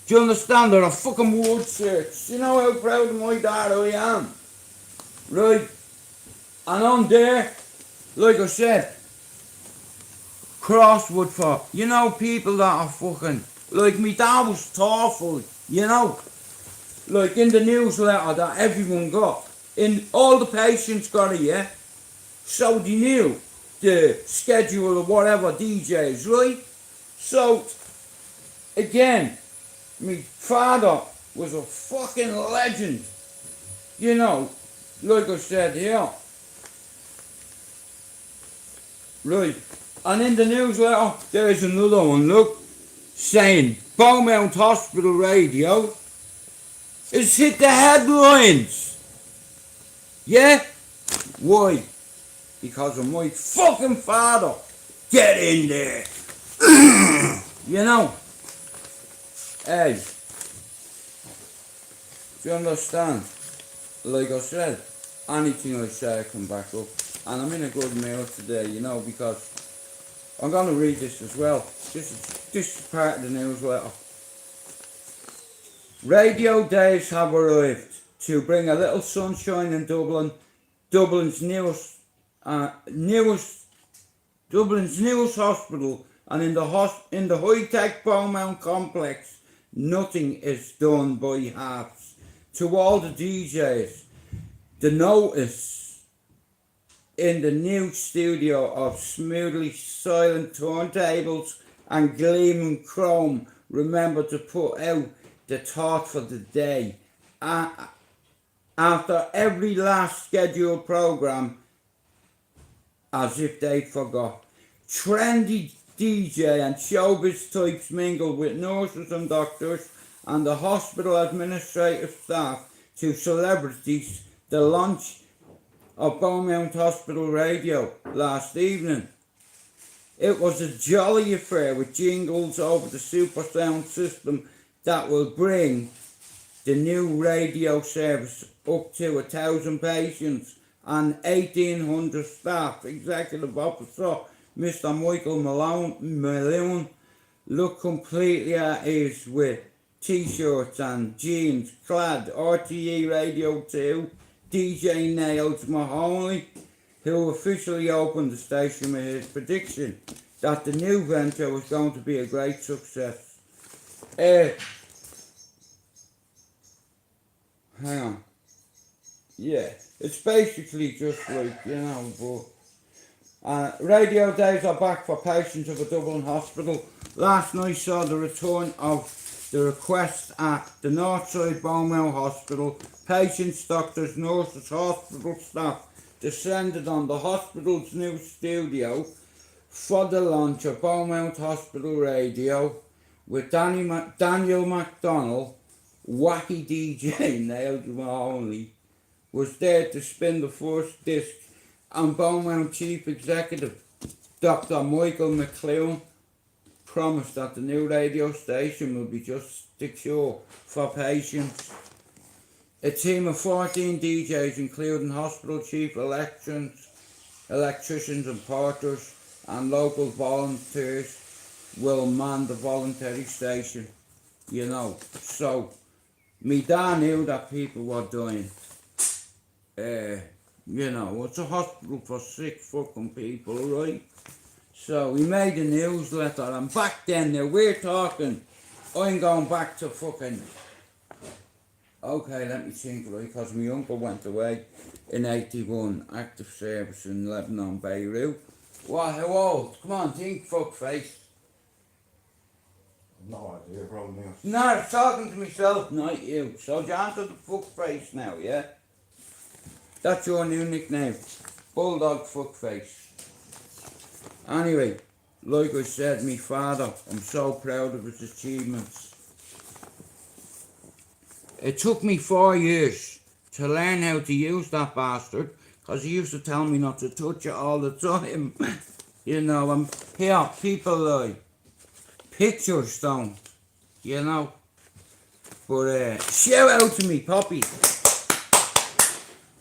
Do you understand? Or a fucking word search. You know how proud of my dad I am? Right? And on there, like I said, crossword for, you know, people that are fucking, like me dad was thoughtful, you know? Like in the newsletter that everyone got, in all the patients got it, yeah? So they knew the schedule of whatever DJs, right? So, again, my father was a fucking legend. You know, like I said here. Right, and in the newsletter, there is another one, look, saying Beaumont Hospital Radio has hit the headlines. Yeah? Why? Because of my fucking father. Get in there. You know. Hey. Do you understand? Like I said, anything I say I can back up. And I'm in a good mood today, you know, because I'm going to read this as well. This is part of the newsletter. Radio days have arrived to bring a little sunshine in Dublin. Dublin's newest hospital, and in the high-tech Beaumont complex, nothing is done by halves. To all the DJs, the notice in the new studio of smoothly silent turntables and gleaming chrome, remember to put out the thought for the day. After every last scheduled program, as if they forgot. Trendy DJ and showbiz types mingle with nurses and doctors and the hospital administrative staff to celebrities. The launch of Beaumont Hospital Radio last evening. It was a jolly affair with jingles over the super sound system that will bring the new radio service up to 1,000 patients and 1,800 staff. Executive Officer Mr. Michael Malone looked completely at ease with t-shirts and jeans clad. RTE Radio 2 DJ Nails Mahoney, who officially opened the station with his prediction that the new venture was going to be a great success. Hang on. Yeah, it's basically just like, you know, but radio days are back for patients of a Dublin hospital. Last night saw the return of the request at the Northside Beaumont Hospital. Patients, doctors, nurses, hospital staff descended on the hospital's new studio for the launch of Beaumont Hospital Radio with Daniel MacDonald, wacky DJ Nails Mahoney, was there to spin the first disc, and Beaumont Chief Executive Dr. Michael McLeod promised that the new radio station will be just the cure for patients. A team of 14 DJs, including hospital chief electricians and porters and local volunteers, will man the voluntary station, you know. So, me dad knew that people were dying. You know, it's a hospital for sick fucking people, right? So he made a newsletter, and back then, now we're talking, I'm going back to fucking, okay, let me think, right, because my uncle went away in 81, active service in Lebanon, Beirut. What, how old? Come on, think, fuckface. No idea, probably not. No, I was talking to myself, not you. So you answer the fuckface now, yeah? That's your new nickname. Bulldog fuckface. Anyway, like I said, my father, I'm so proud of his achievements. It took me 4 years to learn how to use that bastard, because he used to tell me not to touch it all the time. You know, I'm here, people like, pictures don't, you know. But shout out to me, Poppy,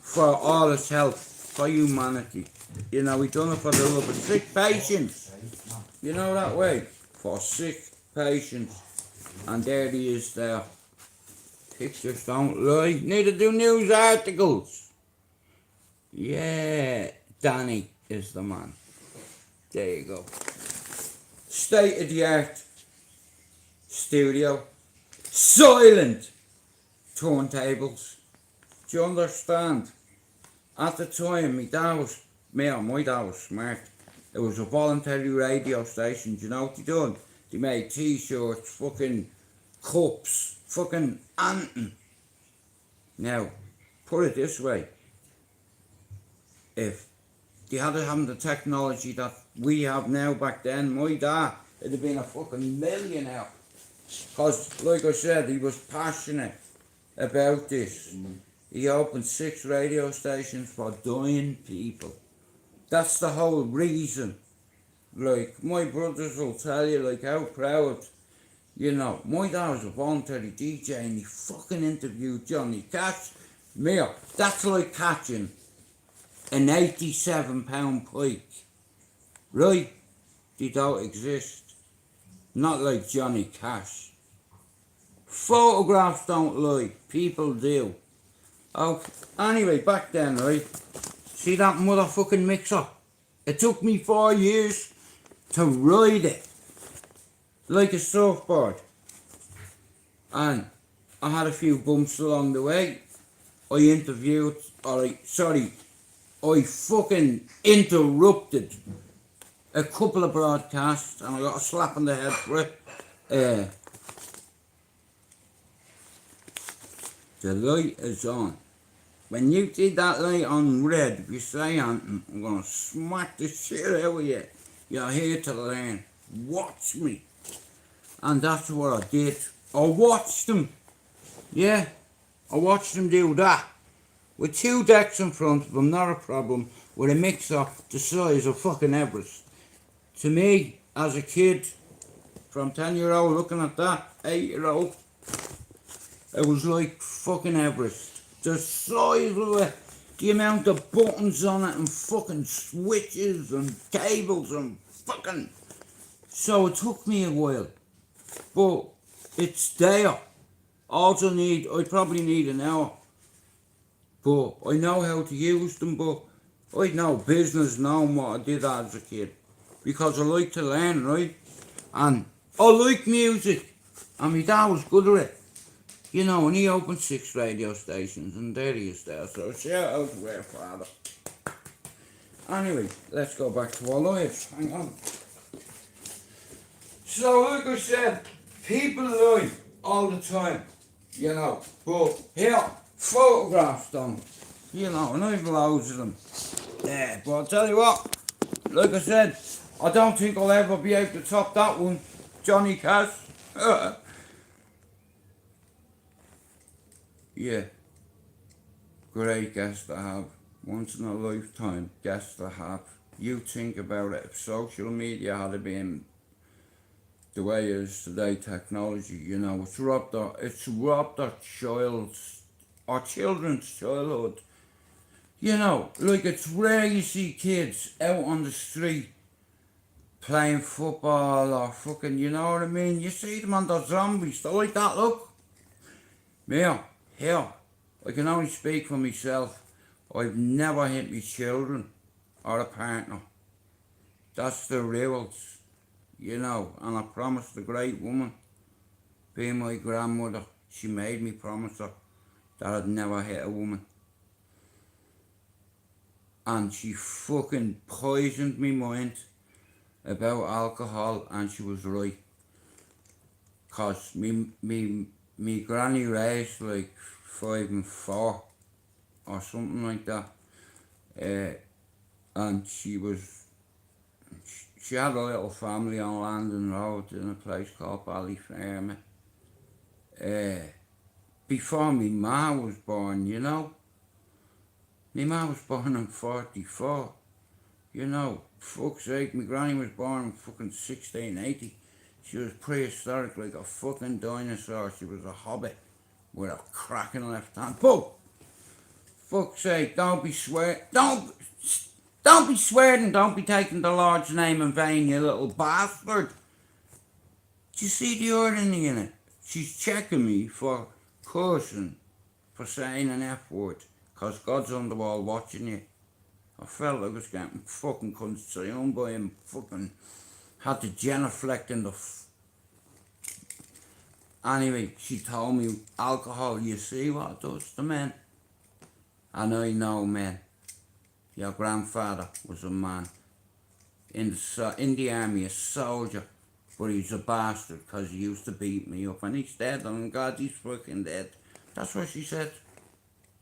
for all his help, for humanity. You know, he done it for the love of sick patients. You know that way? For sick patients. And there he is there. Pictures don't lie. Neither do news articles. Yeah, Danny is the man. There you go. State of the art studio. Silent turntables. Do you understand? At the time, my dad was smart. It was a voluntary radio station. Do you know what they done? They made t-shirts, fucking cups, fucking anything. Now, put it this way. If they had having the technology that we have now back then, my dad would have been a fucking millionaire. Because, like I said, he was passionate about this. He opened 6 radio stations for dying people. That's the whole reason like, my brothers will tell you, like, how proud, you know, my dad was a voluntary DJ and he fucking interviewed Johnny Cash. Mia, that's like catching an £87 pike, right? They don't exist. Not like Johnny Cash. Photographs don't lie, people do. Okay. Anyway, back then, right? See that motherfucking mixer? It took me 4 years to ride it like a surfboard. And I had a few bumps along the way. I fucking interrupted a couple of broadcasts and I got a slap on the head for it. The light is on. When you see that light on red, if you say anything, I'm gonna smack the shit out of you. You're here to learn. Watch me. And that's what I did. I watched them. Yeah, I watched them do that. With 2 decks in front of them, not a problem. With a mixer the size of fucking Everest. To me, as a kid, from 10-year-old looking at that, 8-year-old, it was like fucking Everest. The size of it, the amount of buttons on it and fucking switches and cables and fucking... So it took me a while, but it's there. Also I probably need an hour, but I know how to use them, but I know business knowing what I did as a kid, because I like to learn, right? And I like music, and my dad was good at it. You know, and he opened 6 radio stations, and there he is there, so shout out to our father. Anyway, let's go back to our lives. Hang on. So, like I said, people lie all the time, you know, but here, photographs done, you know, and I've loads of them. Yeah, but I'll tell you what, like I said, I don't think I'll ever be able to top that one, Johnny Cash. Yeah, great guest to have, once in a lifetime guest to have. You think about it, if social media had been the way it is today, technology, you know, it's robbed our children's childhood. You know, like it's rare you see kids out on the street playing football or fucking, you know what I mean? You see them on the zombies, they like that look. Yeah. Here, I can only speak for myself. I've never hit my children or a partner. That's the rules, you know, and I promised the great woman, being my grandmother, she made me promise her that I'd never hit a woman. And she fucking poisoned me mind about alcohol, and she was right. Cause me granny raised like 5 and 4 or something like that, and she had a little family on Landon Road in a place called Ballyfermot, before me ma was born, you know. Me ma was born in 44, you know, fuck's sake, my granny was born in fucking 1680. She was prehistoric like a fucking dinosaur. She was a hobbit with a cracking left hand. But fuck's sake, don't be swearing. Don't be swearing. Don't be taking the Lord's name in vain, you little bastard. Do you see the irony in it? She's checking me for cursing, for saying an F word, cause God's on the wall watching you. I felt like I was getting fucking consumed by him. Fucking had the genuflect in the Anyway, she told me alcohol, you see what it does to men? And I know men. Your grandfather was a man in the army, a soldier, but he's a bastard because he used to beat me up, and he's dead, and God, he's fucking dead. That's what she said.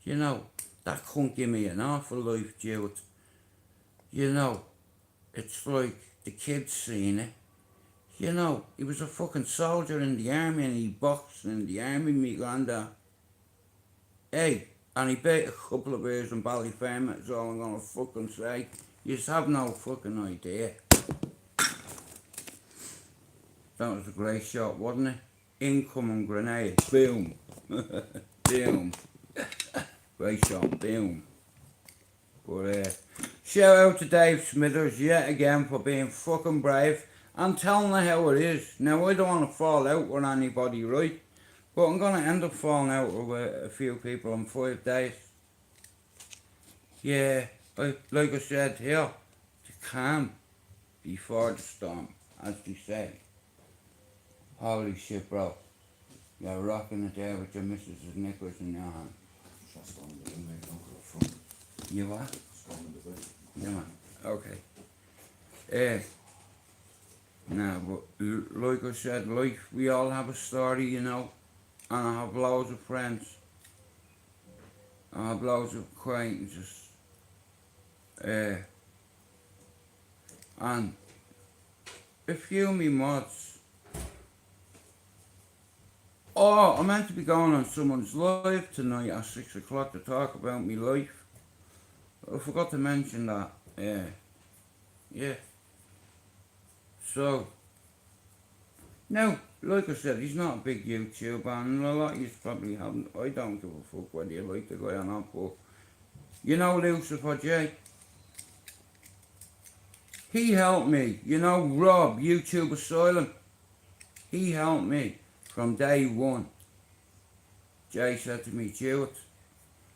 You know, that couldn't give me an awful life, Jewett. You know, it's like the kids seen it. You know, he was a fucking soldier in the army, and he boxed in the army, me granddad. Hey, and he beat a couple of beers in Ballyfermot, is all I'm gonna fucking say. You just have no fucking idea. That was a great shot, wasn't it? Incoming grenade. Boom. Boom. Great shot. Boom. But shout out to Dave Smithers yet again for being fucking brave and telling her how it is. Now I don't want to fall out with anybody, right? But I'm gonna end up falling out with a few people in 5 days. Yeah, like I said here, to calm before the storm, as they say. Holy shit, bro. You're rocking it there with your missus' knickers in your hand. Just on the way, mate. Don't go front. You what? Just on the way. Yeah, man. Okay. Now, but like I said, life, we all have a story, you know. And I have loads of friends. I have loads of acquaintances. And a few of me mods. Oh, I'm meant to be going on someone's live tonight at 6 o'clock to talk about me life. I forgot to mention that. Yeah. So, now, like I said, he's not a big YouTuber, and a lot of you probably haven't. I don't give a fuck whether you like the guy or not, but you know Lucifer J? He helped me. You know Rob, YouTube Asylum? He helped me from day one. Jay said to me, Jewett,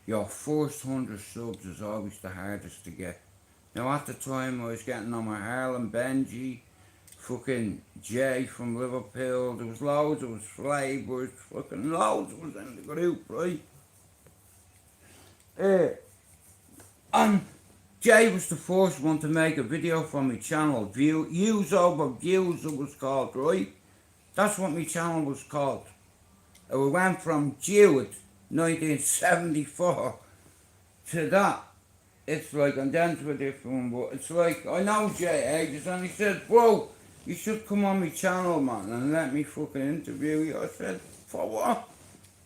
your first 100 subs is always the hardest to get. Now at the time I was getting on my Harlem Benji, fucking Jay from Liverpool, there was loads, there was Flavors, fucking loads was in the group, right? And Jay was the first one to make a video for my channel, Views Over Views it was called, right? That's what my channel was called. And we went from Jewett 1974 to that. It's like, and then to a different one, but it's like, I know Jay ages, and he said, bro, you should come on my channel, man, and let me fucking interview you. I said, for what?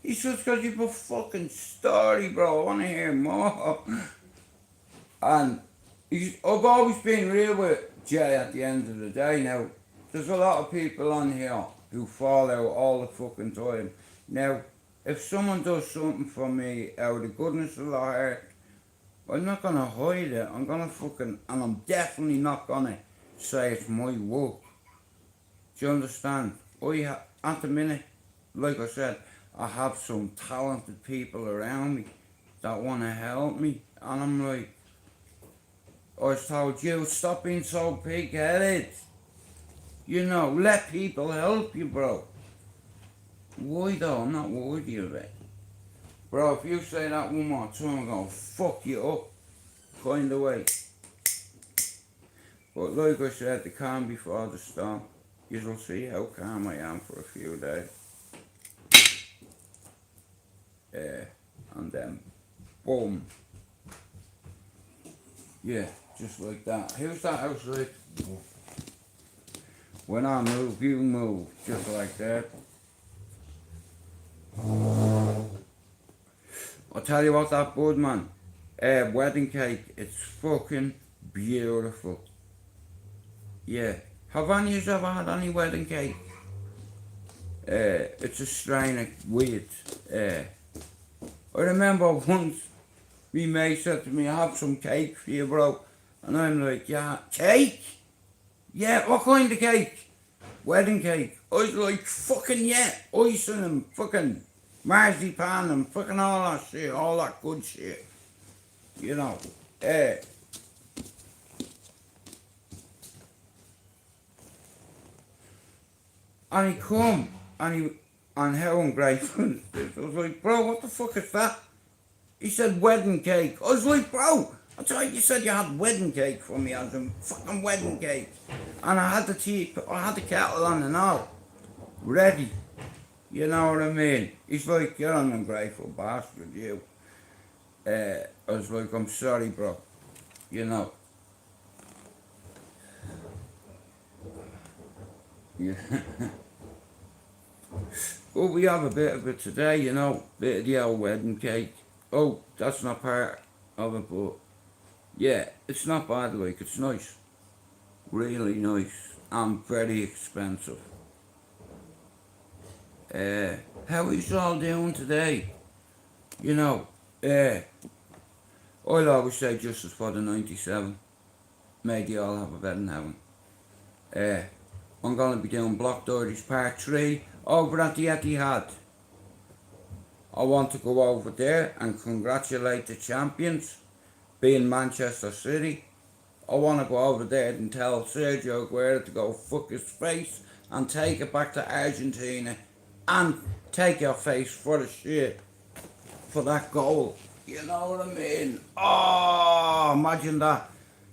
He said, because you've a fucking story, bro, I want to hear more. And I've always been real with Jay at the end of the day. Now, there's a lot of people on here who fall out all the fucking time. Now, if someone does something for me out of the goodness of their heart, I'm not gonna hide it. I'm gonna fucking, and I'm definitely not gonna say it's my work. Do you understand? At the minute, like I said, I have some talented people around me that wanna help me, and I'm like, I was told you, stop being so pig-headed. You know, let people help you, bro. Why though? I'm not worthy of it. Bro, if you say that one more time, I'm gonna fuck you up. Kind of way. But like I said, the calm before the storm. You'll see how calm I am for a few days. And then, boom. Yeah, just like that. Who's that outside? When I move, you move. Just like that. I'll tell you what, that bud, man. Wedding cake, it's fucking beautiful. Yeah. Have any of you ever had any wedding cake? It's a strain of weird. I remember once my mate said to me, I have some cake for you, bro. And I'm like, yeah, cake? Yeah, what kind of cake? Wedding cake. I was like, fucking yeah, icing and fucking marzipan and fucking all that shit, all that good shit. You know, and he come, and how ungrateful. I was like, bro, what the fuck is that? He said wedding cake. I was like, bro, I thought you said you had wedding cake for me. I was a fucking wedding cake. And I had the tea, I had the kettle on and all, ready. You know what I mean? He's like, you're an ungrateful bastard, you. I was like, I'm sorry, bro. You know. Yeah. Oh, we have a bit of it today, you know. Bit of the old wedding cake. Oh, that's not part of it, but yeah, it's not bad, like, it's nice. Really nice. And very expensive. How is you all doing today? You know, I'll always say justice for the 97. May you all have a better heaven. I'm going to be doing Block Dirties Part 3 over at the Etihad. I want to go over there and congratulate the champions, being Manchester City. I want to go over there and tell Sergio Aguero to go fuck his face and take it back to Argentina and take your face for the shit for that goal. You know what I mean? Oh, imagine that.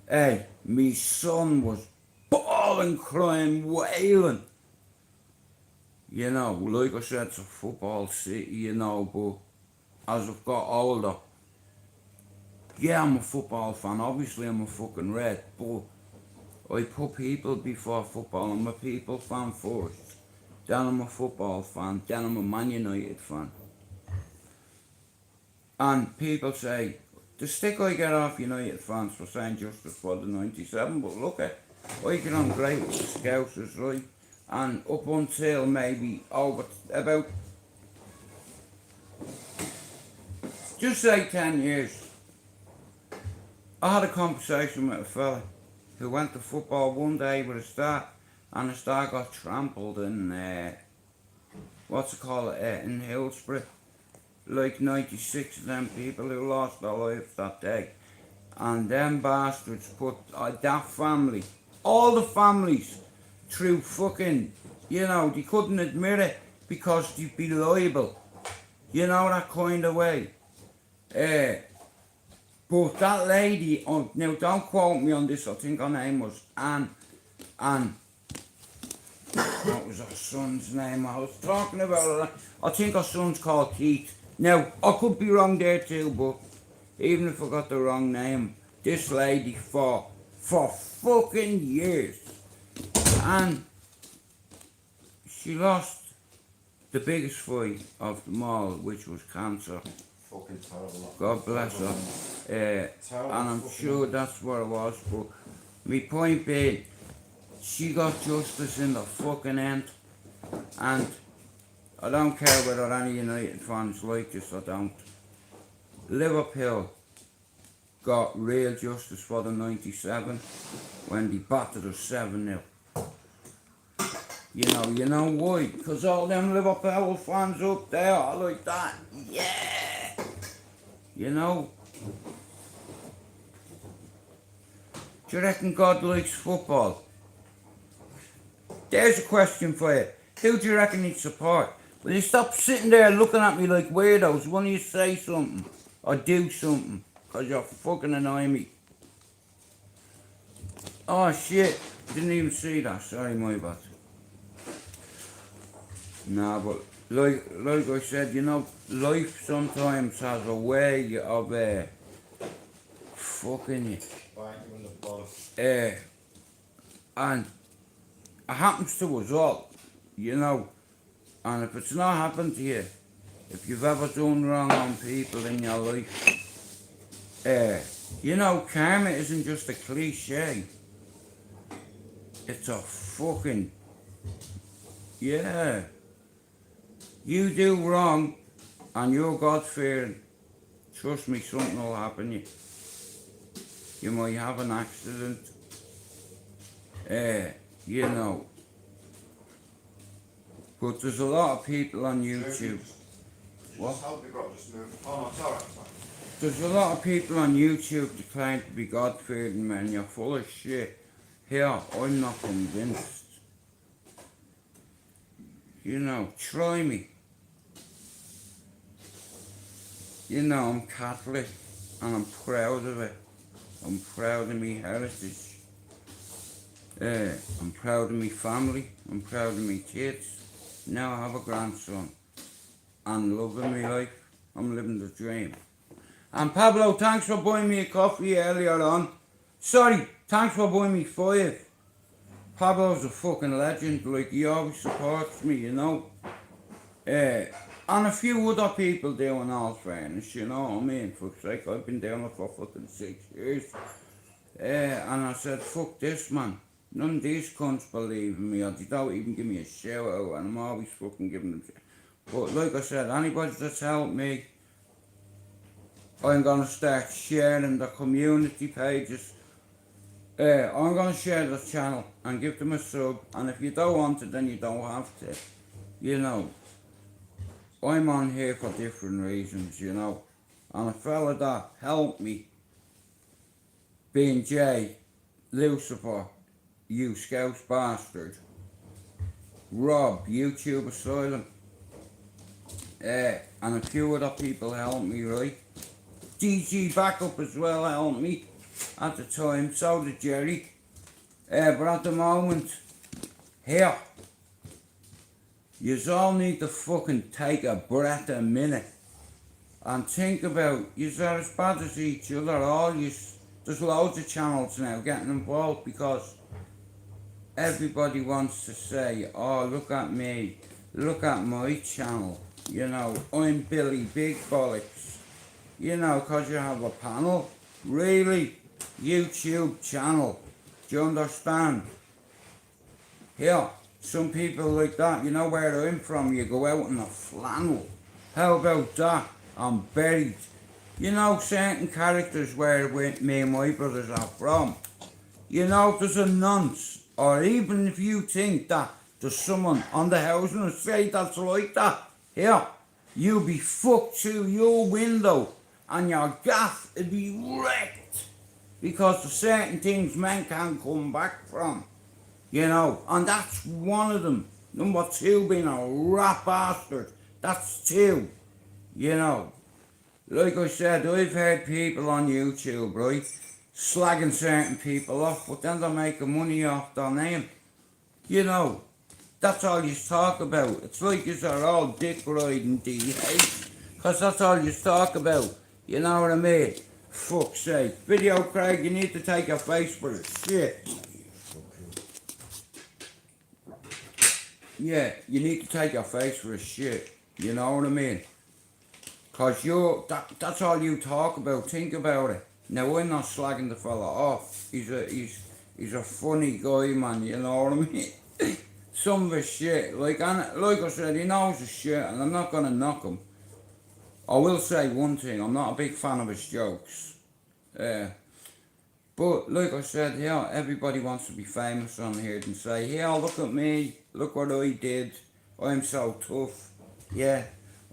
Hey, me son was bawling, crying, wailing. You know, like I said, it's a football city, you know, but as I've got older, yeah, I'm a football fan. Obviously, I'm a fucking red, but I put people before football. I'm a people fan first. Then I'm a football fan. Then I'm a Man United fan. And people say, the stick I get off United fans for saying justice for the 97, but look at, I get on great with the Scousers, right? And up until maybe over about, just say 10 years, I had a conversation with a fella who went to football one day with a star, and the star got trampled in, what's it called, in Hillsborough. Like 96 of them people who lost their lives that day. And them bastards put that family, all the families, through fucking, you know, they couldn't admit it because they'd be liable. You know, that kind of way. But that lady, now don't quote me on this, I think her name was Anne. What was her son's name? I was talking about her. I think her son's called Keith. Now, I could be wrong there too, but even if I got the wrong name, this lady for fucking years. And she lost the biggest fight of them all, which was cancer. Fucking terrible. God bless her. And I'm sure that's what it was, but my point being, she got justice in the fucking end. And I don't care whether any United fans like this or don't. Liverpool got real justice for the 97 when they battered us 7-0. You know why? Because all them Liverpool fans up there are like that. Yeah! You know? Do you reckon God likes football? There's a question for you. Who do you reckon he'd support? Will you stop sitting there looking at me like weirdos? Why don't you say something? Or do something? Because you're fucking annoying me. Oh shit. Didn't even see that. Sorry, my bad. Nah, but like I said, you know, life sometimes has a way of fucking you. Bite you in the bottom. And it happens to us all, you know. And if it's not happened to you, if you've ever done wrong on people in your life, you know, karma isn't just a cliche. It's a fucking, yeah. You do wrong and you're God-fearing, trust me, something will happen to you. You might have an accident, you know. But there's a lot of people on YouTube. What? Just help me, bro. Just move. Oh, no, it's alright. There's a lot of people on YouTube that claim to be God-fearing men. You're full of shit. Here, I'm not convinced. You know, try me. You know, I'm Catholic and I'm proud of it. I'm proud of my heritage. I'm proud of my family. I'm proud of my kids. Now I have a grandson. And loving my life. I'm living the dream. And Pablo, thanks for buying me a coffee earlier on. Sorry, thanks for buying me 5. Pablo's a fucking legend, like he always supports me, you know. And a few other people do in all fairness, you know what I mean? Fuck's sake, I've been doing it for fucking 6 years. And I said, fuck this, man. None of these cunts believe in me, or they don't even give me a shout out, and I'm always fucking giving them shit. But like I said, anybody that's helped me, I'm gonna start sharing the community pages. I'm gonna share the channel and give them a sub, and if you don't want it, then you don't have to. You know, I'm on here for different reasons, you know. And a fella that helped me, being Jay, Lucifer, you Scouse Bastard, Rob, YouTube Asylum, and a few other people helped me, right? DG Backup as well helped me at the time, so did Jerry. But at the moment, here, yous all need to fucking take a breath a minute and think about, yous are as bad as each other, all yous. There's loads of channels now getting involved because everybody wants to say, oh, look at me, look at my channel, you know, I'm Billy Big Bollocks, you know, cause you have a panel. Really? YouTube channel, do you understand? Here, some people like that, you know where I'm from, you go out in a flannel. How about that? I'm buried. You know certain characters where me and my brothers are from. You know, there's a nonce, or even if you think that there's someone on the housing estate that's like that, here, you'll be fucked through your window and your gaff will be wrecked because there's certain things men can't come back from, you know, and that's one of them. Number two, being a rat bastard, that's two, you know. Like I said, I've heard people on YouTube, right, slagging certain people off, but then they're making money off their name. You know, that's all you talk about. It's like you are all dick riding DH, because that's all you talk about. You know what I mean? Fuck's sake. Video Craig, you need to take your face for a shit. Yeah, you need to take your face for a shit. You know what I mean? Cause that's all you talk about. Think about it. Now I'm not slagging the fella off. He's a funny guy, man. You know what I mean? Some of his shit, like I said, he knows his shit, and I'm not gonna knock him. I will say one thing: I'm not a big fan of his jokes. But like I said, yeah, everybody wants to be famous on here and say, yeah, look at me, look what I did. I'm so tough. Yeah,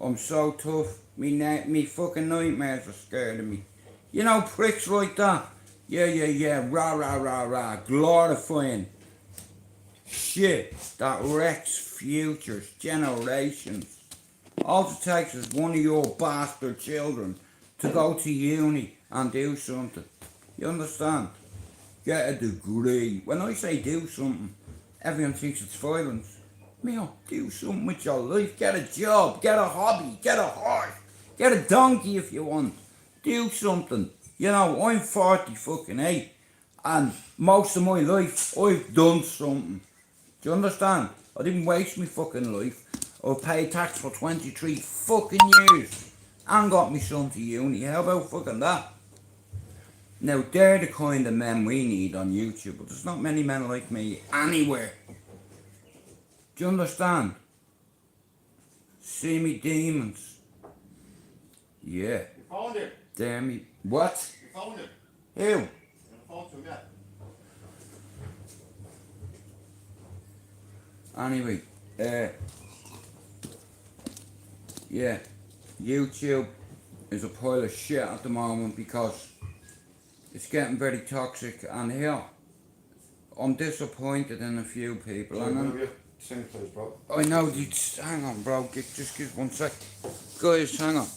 I'm so tough. Me fucking nightmares are scared of me. You know, pricks like that. Yeah, rah, rah, rah, rah, glorifying shit that wrecks futures, generations. All it takes is one of your bastard children to go to uni and do something. You understand? Get a degree. When I say do something, everyone thinks it's violence. Do something with your life. Get a job, get a hobby, get a horse. Get a donkey if you want. Do something. You know, I'm 40 fucking 8. And most of my life, I've done something. Do you understand? I didn't waste my fucking life. I paid tax for 23 fucking years. And got my son to uni. How about fucking that? Now, they're the kind of men we need on YouTube. But there's not many men like me anywhere. Do you understand? See me demons. Yeah. You found it. Damn me. What? You found it. Who? You found him yet. Anyway, yeah, YouTube is a pile of shit at the moment because it's getting very toxic, and here, I'm disappointed in a few people. Sing please, bro. I know, hang on bro, just give 1 sec. Guys, hang on.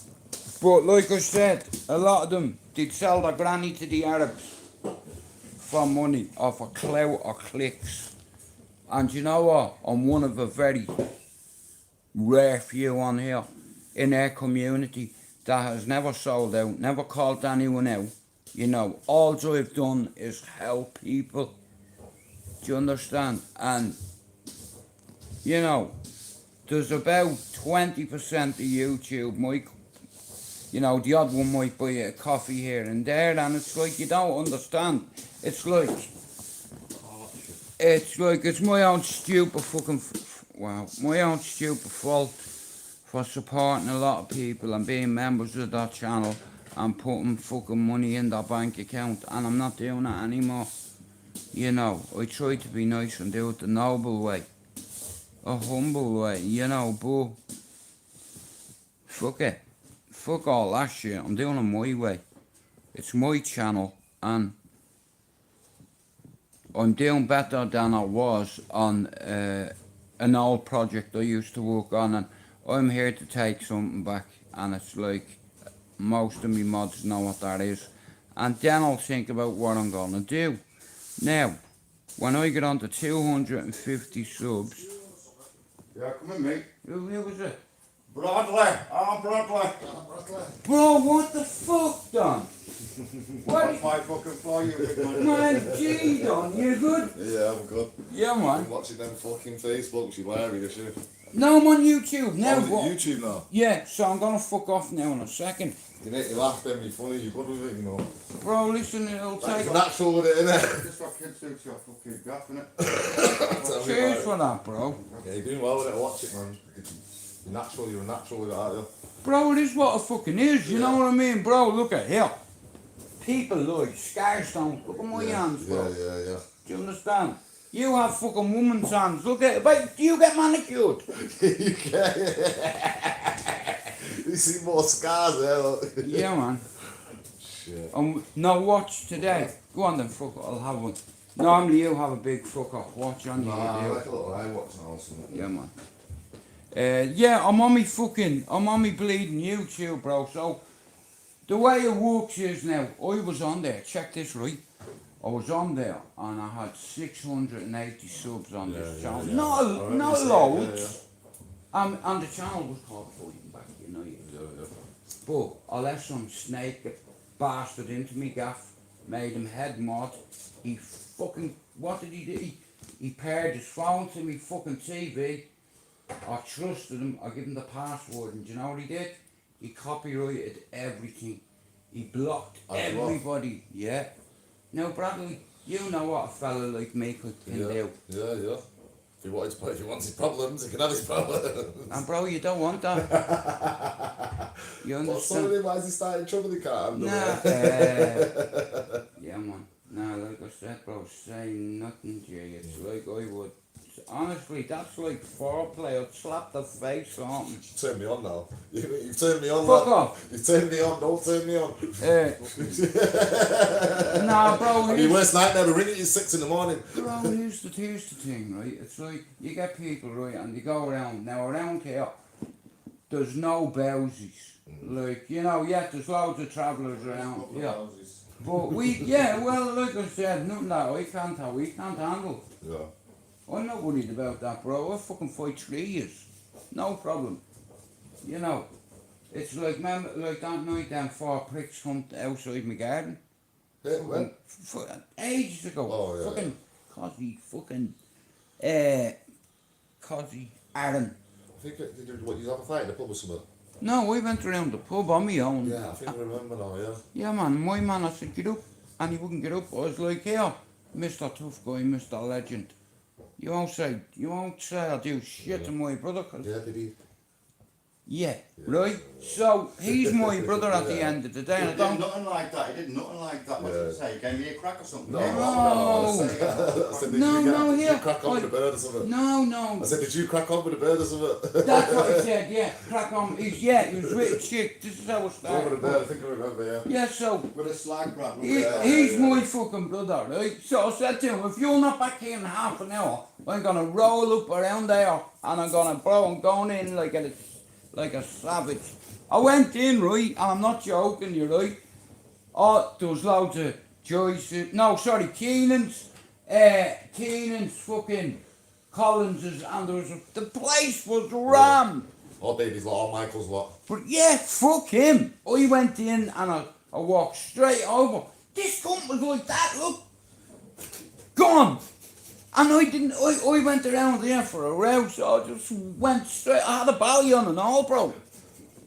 But like I said, a lot of them, they'd sell their granny to the Arabs for money or for clout or clicks. And you know what? I'm one of a very rare few on here in our community that has never sold out, never called anyone out. You know, all I've done is help people. Do you understand? And, you know, there's about 20% of YouTube, you know, the odd one might buy a coffee here and there, and it's like you don't understand. It's like it's my own stupid fucking, my own stupid fault for supporting a lot of people and being members of that channel and putting fucking money in their bank account, and I'm not doing that anymore. You know, I try to be nice and do it the noble way, a humble way, you know, but fuck it. Fuck all that shit. I'm doing it my way. It's my channel, and I'm doing better than I was on an old project I used to work on, and I'm here to take something back, and it's like most of me mods know what that is, and then I'll think about what I'm gonna do. Now, when I get on to 250 subs, Yeah, come in, mate. who was it? Bradley. Bradley. Bro, what the fuck, Don? What? What's my fucking fly, you big man? Man, gee, Don, you good? Yeah, I'm good. Yeah, man. I'm watching them fucking Facebooks, you hilarious, you. No, I'm on YouTube now. Oh, What? is it YouTube now? Yeah, so I'm gonna fuck off now in a second. You make me laugh, then you're funny, you're good with it, you know. Bro, listen, it'll Like, take... natural with it, innit? Just what kids do to your fucking gaff, innit? Tell me Cheers about for that, bro. it. Yeah, you're doing well with it, watch it, man. You're natural with it, aren't you? Bro, it is what it fucking is, you know what I mean? Bro, look at here. People like scars don't. Look at my hands, bro. Yeah. Do you understand? You have fucking woman's hands. Look at it. Wait, do you get manicured? You get You see more scars there, look. Yeah, man. Shit. No, watch today. Go on then, fuck it, I'll have one. Normally you have a big fuck off watch on you. Nah, You like do. a little eye watch now or something. Yeah, man. Yeah, I'm on me bleeding YouTube, bro. So, the way it works is now, I was on there, check this, right? I was on there and I had 680 subs on this channel. yeah. Not Alright, not you say it, loads. And the channel was called Fighting Back, you know. Yeah. But I let some snake bastard into me gaff, made him head mod. He fucking, what did he do? He paired his phone to me fucking TV. I trusted him, I gave him the password, and do you know what he did? He copyrighted everything. He blocked As well? everybody, yeah. Now Bradley, you know what a fella like me can do. Yeah. If he wants his problems, he can have his problems. And bro, you don't want that. You What's some of understand? him? Why is he starting trouble? He can't handle Nah, it. yeah man. Nah, like I said, bro, say nothing to you. It's like I would. Honestly, that's like foreplay. I'd slap the face on him. You turned me on now. You've turned me on. Fuck lad. off. You've turned me on. Don't turn me on. Nah, bro. Your worst nightmare to ring at you 6 in the morning. Bro, here's the thing, right? It's like you get people, right, and they go around. Now around here, there's no bowsies. Like, you know, yeah, there's loads of travellers around. Yeah. But well, like I said, nothing that we can't handle. Yeah. I'm not worried about that, bro. I fucking fight 3 years. No problem. You know, it's like, man, like that night them 4 pricks come outside my garden. Yeah, when? Ages ago. Oh, yeah, fucking Cosy Aaron. I think, did you have a fight in the pub or something? No, we went around the pub on my own. Yeah, I think I remember now, yeah. Yeah, man, my man, I said, get up. And he wouldn't get up. I was like, here, Mr. Tough Guy, Mr. Legend. You won't say I do shit to my brother, cause Yeah, did he? yeah, right? So, he's my brother at the end of the day, and I He did don't... nothing like that. He did nothing like that. What did he say? He gave me a crack or something. No. I said, did No, you here. crack on with a bird or something? No. I said, did you crack on with a bird or something? That's what he said, yeah. Crack on. He was with a chick. This is how it Over the started. bird, I think I remember, yeah. Yeah, so... With a slag grab. He's my fucking brother, right? So I said to him, if you're not back here in half an hour, I'm gonna roll up around there and I'm going in like a savage. I went in, right, and I'm not joking, you're right. Oh, there was loads of Joyce's, Keenan's, fucking Collins's, and the place was rammed. All Davy's lot, all Michael's lot. But yeah, fuck him. I went in and I walked straight over. This cunt was like that, look. Gone. And I went around there for a row, so I just went straight. I had a belly on and all, bro.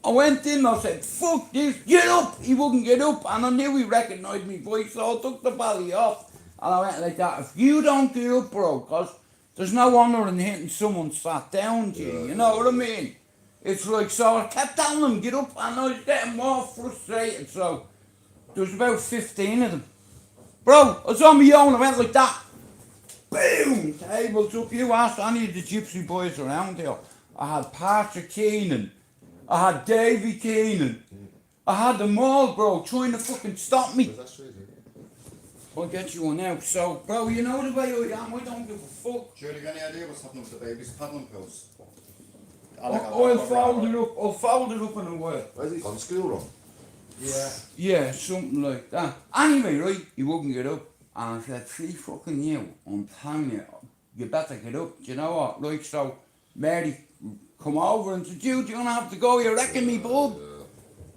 I went in, I said, fuck this, get up. He wouldn't get up, and I knew he recognised me voice, so I took the belly off. And I went like that, if you don't get up, bro, because there's no honour in hitting someone sat down, G, you know what I mean? It's like, so I kept telling them, get up, and I was getting more frustrated, so there was about 15 of them. Bro, I was on my own, I went like that. Boom! Tables up, you asked any of the gypsy boys around here. I had Patrick Keenan, I had Davy Keenan, I had them all, bro, trying to fucking stop me. Where's that street? I'll get you one out. So, bro, you know the way I am, I don't give a fuck. Sure, you got any idea what's happening with the baby's paddling pills? I'll fold it up, I'll fold it up in a while. Where's he on school run? Yeah. Yeah, something like that. Anyway, right, he wouldn't get up. And I said, see fucking you, I'm telling you, you better get up. Do you know what? Like, so, Mary come over and said, Jude, you're gonna have to go, you're wrecking me, bub.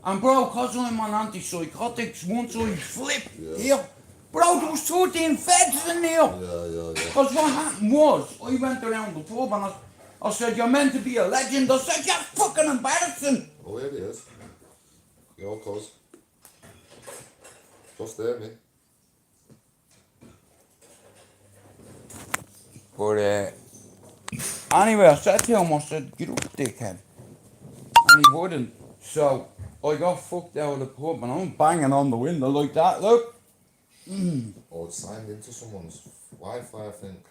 And bro, cause I'm on antipsychotics, once I flip here, bro, there was 13 feds in there. Yeah. Cause what happened was, I went around the pub and I said, you're meant to be a legend. I said, you're fucking embarrassing. Oh, here he is. Your cuz. Just there, mate. But anyway, I said to him, I said, get up, dickhead. And he wouldn't. So I got fucked out of the pub and I'm banging on the window like that, look. Oh, it's signed into someone's Wi-Fi, I think.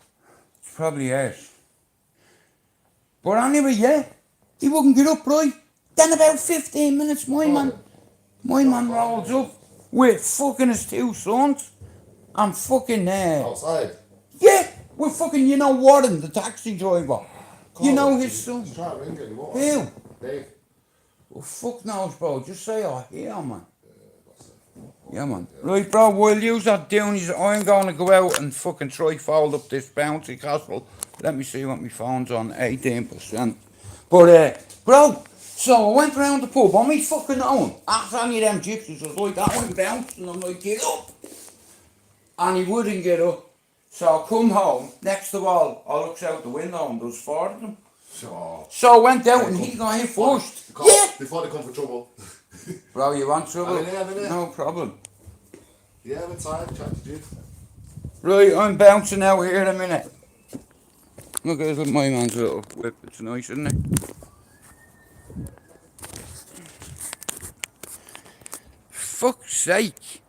It's probably is. But anyway, yeah, he wouldn't get up, right? Then about 15 minutes, my man rolls up with fucking his two sons and fucking Outside. yeah, with fucking, you know, Warren, the taxi driver. You know his son. Just try to ring it, you won't. Who? Dave. Well, fuck knows, bro. Just say I hear, man. Yeah, man. Right, bro, we'll use that Doonies. I'm going to go out and fucking try fold up this bouncy castle. Let me see what my phone's on, 18%. But, bro, so I went round the pub on me fucking own. After any of them gypsies, I was like, that one bounced, and I'm like, get up. And he wouldn't get up. So I come home, next of all, I looks out the window and there's four of them. So I went out and he got hit first. Yeah! Before they come for trouble. Bro, you want trouble? I'm in here. No problem. Yeah, I'm inside, chat to Jude. Right, I'm bouncing out here in a minute. Look at my man's little whip, it's nice, isn't it? Fuck's sake.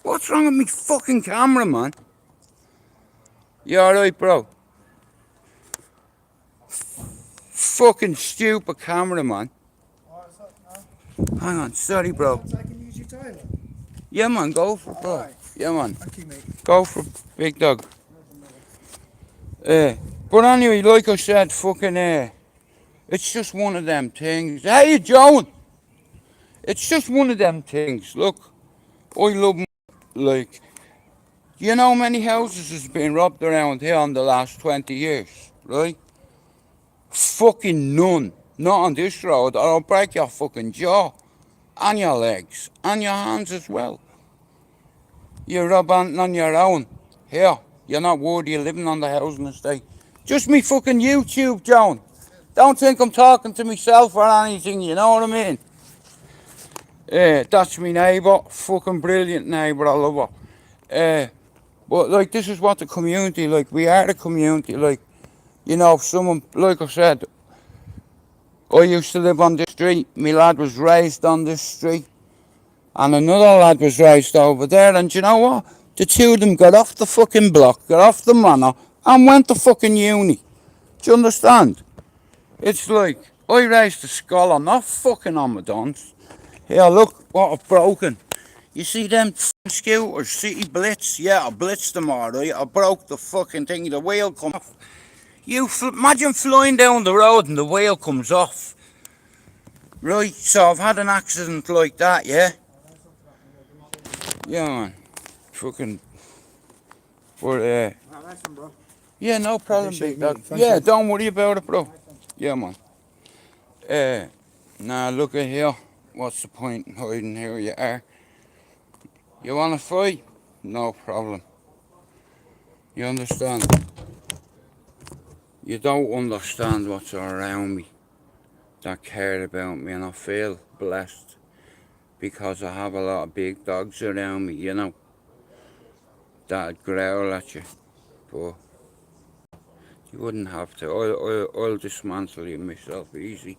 What's wrong with me fucking camera, man? You alright, bro? Fucking stupid camera, man. Hang on, sorry, bro. I can use your toilet. Yeah, man, go for it, bro. Alright. Yeah, man. Thank you, mate. Go for it, big dog. But anyway, like I said, fucking, it's just one of them things. Hey, Joan! It's just one of them things. Look, I love 'em. Like, you know how many houses has been robbed around here in the last 20 years, right? Fucking none. Not on this road, or I'll break your fucking jaw. And your legs. And your hands as well. You rob on your own. Here, you're not worthy of living on the housing estate. Just me fucking YouTube, Joan. Don't think I'm talking to myself or anything, you know what I mean? That's my neighbour. Fucking brilliant neighbour, I love her. But like, this is what the community, like, we are the community, like, you know, if someone, like I said, I used to live on this street, my lad was raised on this street, and another lad was raised over there, and you know what? The two of them got off the fucking block, got off the manor, and went to fucking uni. Do you understand? It's like, I raised a scholar, not fucking on my dons. Here, look what I've broken. You see them scooters, City Blitz? Yeah, I blitzed them alright. I broke the fucking thing, the wheel come off. Imagine flying down the road and the wheel comes off. Right, so I've had an accident like that, yeah? Yeah, man. Fucking... But, yeah, no problem, big dog. Yeah, don't worry about it, bro. Yeah, man. Now look at here. What's the point in hiding? Here you are. You wanna fight? No problem. You understand? You don't understand what's around me that care about me, and I feel blessed because I have a lot of big dogs around me, you know, that'd growl at you. but you wouldn't have to. I'll dismantle you myself easy.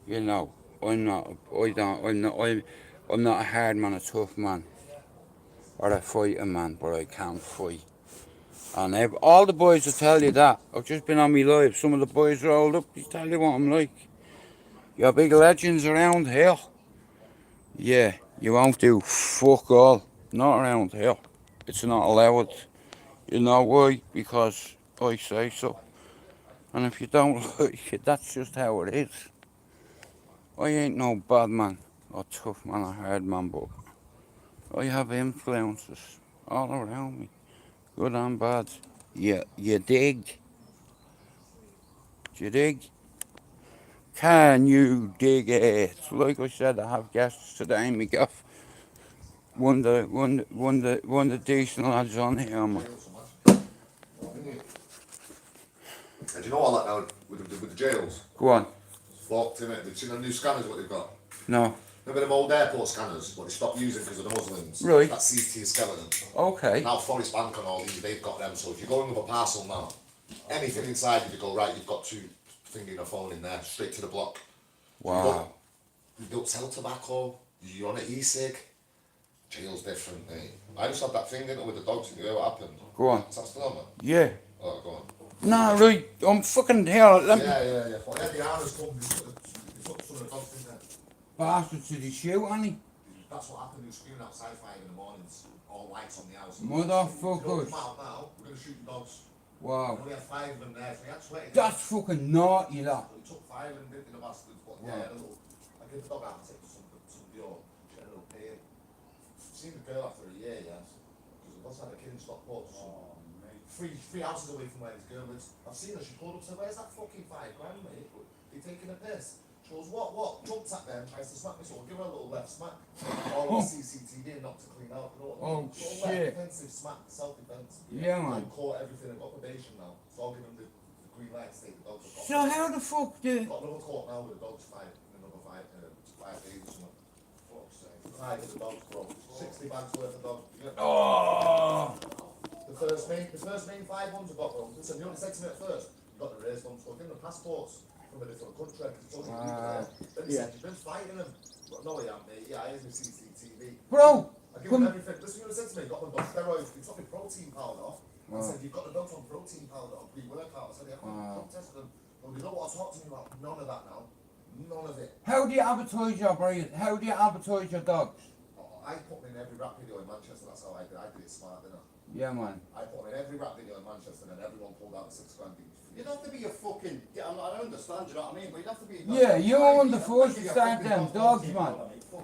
You know, I'm not. I don't. I'm not. I'm not a hard man, a tough man, or a fighting man, but I can fight. And all the boys will tell you that. I've just been on me live. Some of the boys rolled up. They tell you what I'm like. You're big legends around here. Yeah, you won't do fuck all. Not around here. It's not allowed. You know why? Because I say so. And if you don't like it, that's just how it is. I ain't no bad man, or tough man, or hard man, but I have influences all around me, good and bad. You dig? Do you dig? Can you dig it? Like I said, I have guests today, me gaff. One of the decent lads on here, man. And do you know all that now with the jails? Go on. It's fucked, innit? Have you seen the new scanners what they've got? No. Remember them old airport scanners, what they stopped using because of the Muslims? Right. That CT skeleton. Okay. Now Forest Bank and all these, they've got them, so if you're going with a parcel now, anything inside you go, right, you've got two finger in a phone in there, straight to the block. Wow. You don't sell tobacco, you're on an e-cig. Jail's different, mate. I just had that thing in it with the dogs, and you know what happened? Go on. Is that still on, man? Yeah. Oh, go on. Nah, right. I'm fucking here. Let me. Yeah. Well, yeah, the armor's come, they put some of the dogs in there. Bastards, did he shoot, Annie? That's what happened, they were screaming outside 5 in the mornings, all lights on the house. Motherfuckers. Come out now, we're going to shoot the dogs. Wow. And we had 5 of them there, so we had 20. That's fucking naughty, that. We took 5 of them, didn't we, the bastards, but yeah, I gave the dog out to take some deal, she had a little pain. Seen the girl after a year, yes, because we also had a kid in Stockport. Three houses away from where this girl lives. I've seen her, she pulled up and said, where's that fucking £5 grand, mate? You're taking a piss. She goes, what? Jumped at them, tries to smack me, so I'll give her a little left smack. All on CCTV and not to clean out. You know what I mean? Oh, Left shit. defensive smack, self-defense. Yeah, man. I've caught everything, I've got probation now. So I'll give them the green light to take the dogs. So how the fuck did... I've got another court now with the dogs, in another 5 days or something. Fuck's sake. 5 of the dogs, bro. 60 bags worth of dogs. Oh! The first main 5 ones I got, bro. Listen, you only said to me at first, you got the race them, so I give them the passports from a different country, because it's only legal there. Then he said, you've been fighting them. But no, I haven't, mate. Yeah, I have my CCTV. Bro! I give them everything. Listen, you said to me, you got them on steroids. They took me protein powder off. I said, you've got the dogs on protein powder or pre-workout. I said, yeah, come test them. Well, you don't want to talk to me about none of that now. None of it. How do you advertise your breed? How do you advertise your dogs? I put them in every rap video in Manchester, that's how I did. I did it smart, didn't I? Yeah, man. I put them in every rap video in Manchester and everyone pulled out the 6 grand each. You'd have to be a fucking. Yeah, I understand, you know what I mean? But you'd have to be. Yeah, you're on the force to start them dogs, man.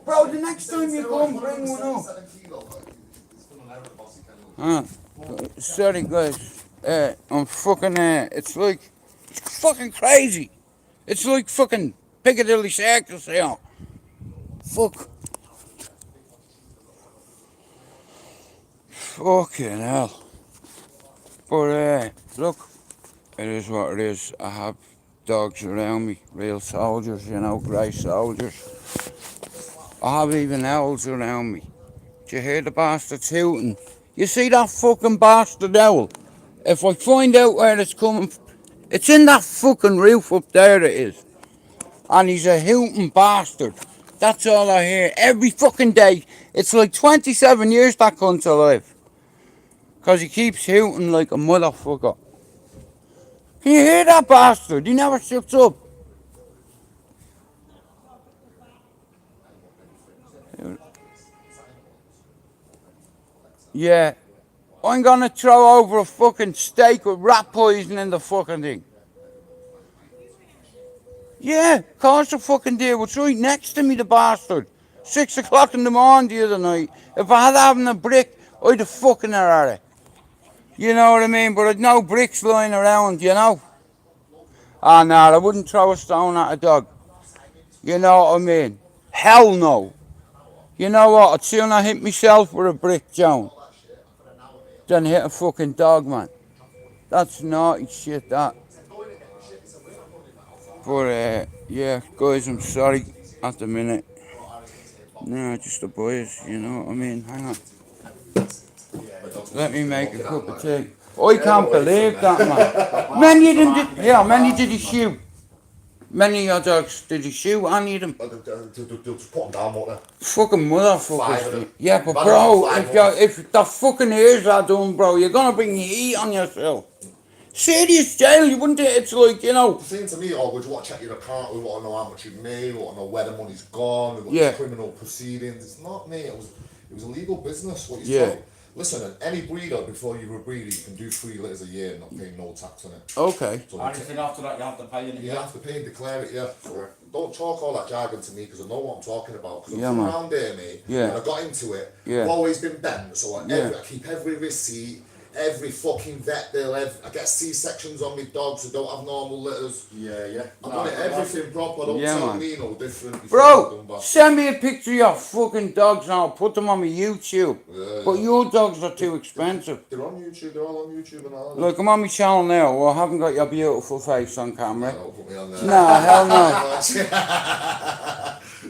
Bro, the next time you come, bring one up. Sorry, guys. I'm fucking, it's fucking crazy. It's like fucking Piccadilly Circus here. Fuck. Fucking hell. But, look, it is what it is. I have dogs around me, real soldiers, you know, grey soldiers. I have even owls around me. Do you hear the bastard hooting? You see that fucking bastard owl? If I find out where it's coming, it's in that fucking roof up there it is. And he's a hooting bastard. That's all I hear every fucking day. It's like 27 years that cunt's alive. Because he keeps hooting like a motherfucker. Can you hear that bastard? He never shuts up. Yeah. I'm gonna throw over a fucking steak with rat poison in the fucking thing. Yeah, of course I fucking do. It's right next to me, the bastard. 6 o'clock in the morning the other night. If I had having a brick, I'd have fucking her at it. You know what I mean? But I'd no bricks lying around, you know? Ah, no, I wouldn't throw a stone at a dog. You know what I mean? Hell no. You know what? I'd sooner hit myself with a brick, Joan, than hit a fucking dog, man. That's naughty shit, that. But, yeah, guys, I'm sorry at the minute. No, just the boys, you know what I mean? Hang on. Let me make a cup of tea. I can't believe that, man. Many did he shoot? Many of your dogs, did he shoot any of them? They'll just put them down, won't they? Fucking motherfuckers. 5 of them. Yeah, but Ran bro, them for 5 if the fucking ears are done, bro, you're gonna bring heat on yourself. Serious jail, you wouldn't it? It's like, you know. Saying to me, oh, would you want to check your account? We want to know how much you made. We want to know where the money's gone. We want Yeah. criminal proceedings. It's not me. It was a legal business. What you Yeah. said. Listen, any breeder before you're a breeder, you can do 3 litters a year and not pay no tax on it. Okay. So Anything after that, you have to pay in it. you have to pay and declare it, yeah. So don't talk all that jargon to me because I know what I'm talking about. Because Yeah, I'm from man. around there, mate. Yeah. And I got into it. Yeah. I've always been bent, so Yeah. I keep every receipt, every fucking vet bill. I get C-sections on my dogs who don't have normal litters. Yeah. I've done it everything proper. Don't Yeah, tell man. me no different. Bro, send me a picture of your fucking dogs and I'll put them on my YouTube. Yeah, But yeah. your dogs are too expensive. They're on YouTube. They're all on YouTube and all. Look, I'm on my channel now. Well, I haven't got your beautiful face on camera. Don't put me on there. Nah, hell no.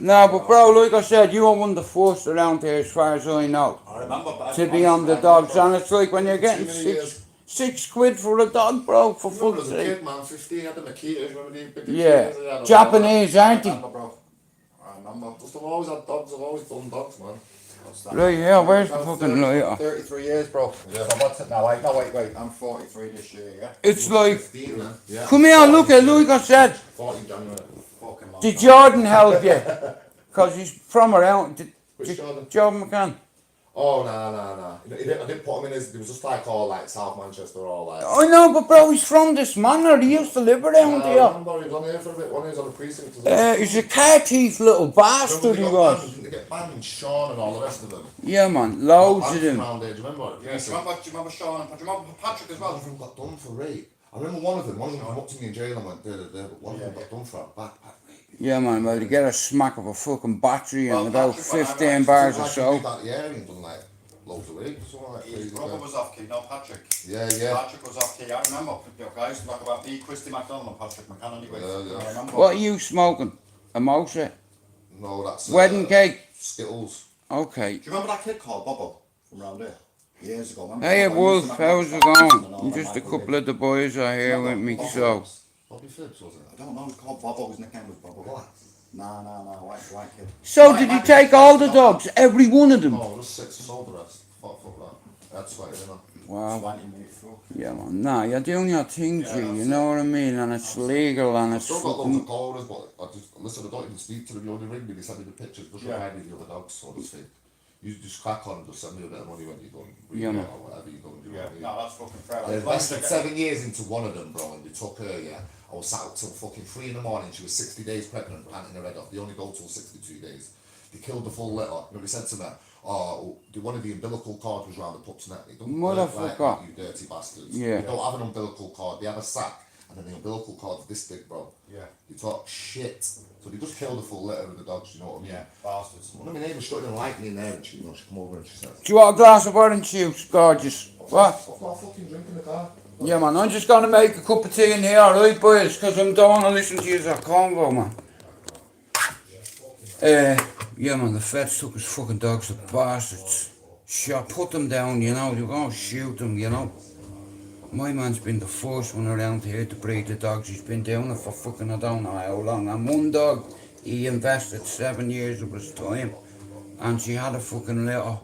No, but bro, like I said, you are one of the first around here as far as I know. I remember, but To be on the dogs, and it's like when you're getting Too many six quid for a dog, bro, for Remember fuck's as a sake. kid, man, 15, had the Makitas, remember the big Yeah, Makitas they had? Japanese, aren't I they? remember, bro. I remember. Just I've always had dogs, I've always done dogs, man. What's that? Right, yeah, where's the About fucking lighter? 33 years, bro. Yeah. So what's it now? Wait. I'm 43 this year, yeah? It's like, 15, man. Yeah. come here, look at, like I said, 40 January. Fucking long did time. Jordan help you? Because he's from around, Which Jordan? Jordan McCann. Oh, nah. I didn't put him in his, it was just like all like South Manchester, all like. I know, but bro, he's from this manor, he used to live around I here. remember he was on here for a bit, when he was on the precinct as well. He's a car thief little bastard, he was. They get banned, Sean and all the rest of them. Yeah, man, loads of I'm them. around there, do you remember? Yeah, do you remember Sean and do you remember Patrick as One well? of them got done for rape. I remember one of them came up to me in jail and went, but one of them got done for a backpack rape. Yeah, man, well, to get a smack of a fucking battery and Well, about Patrick, 15 bars or Like, so. he did that, yeah, he done like loads of rape, something like His crazy. brother was off key, no Patrick. Yeah. Patrick was off key, I remember. The guys talk about me, Christy McDonald and Patrick McCann anyway. Yeah. I remember. What are you smoking? A Mosa? No, that's Wedding cake? Skittles. Okay. Do you remember that kid called Bobo from around there? Years ago, remember? Hey, I used Wolf, to make how's it and all going? that Just a back couple then. of the boys are here with me, so. Bobby Phillips, wasn't I it? don't know, it's called Bobo, his nickname was Bobo. What? Nah, white kid. So, did you take all the dogs? Every one of them? No, just 6 sold the rest. Fuck that. That's why, you know. Wow. 20 minutes full. Yeah, man. Nah, you're doing your thing, G, you know what I mean? And it's legal and it's Still got loads of fucking. callers, but listen, I don't even speak to them. You only ring me, they send me the pictures, just remind me of the other dogs, so to speak. You just crack on and just send me a bit of money when you're done. Yeah, man. Or whatever you're done, do you know Yeah, what I mean? no, that's fucking fair. They invested 7 years into one of them, bro, and they took her, yeah. I was sat up till fucking 3 in the morning, she was 60 days pregnant, panting her head off. They only go till 62 days. They killed the full litter. You know, they said to me, oh, one of the umbilical cord was round the pup's neck. They don't Motherfucker. like you dirty bastards. Yeah. They don't have an umbilical cord, they have a sack, and then the umbilical cord's this big, bro. Yeah. They talk shit. So they just killed the full litter of the dogs, you know what I mean? Yeah, bastards. One of my neighbours didn't like me in there, and she come over and she said, Do you want a glass of orange juice? Gorgeous. What? I'm not fucking drinking the car. Yeah, man, I'm just gonna make a cup of tea in here, alright, boys? Because I don't want to listen to you as a convo, man. Yeah, man, the feds took his fucking dogs, the bastards. Sure, put them down, you know, you're gonna shoot them, you know. My man's been the first one around here to breed the dogs. He's been doing it for fucking I don't know how long. And one dog, he invested 7 years of his time. And she had a fucking litter.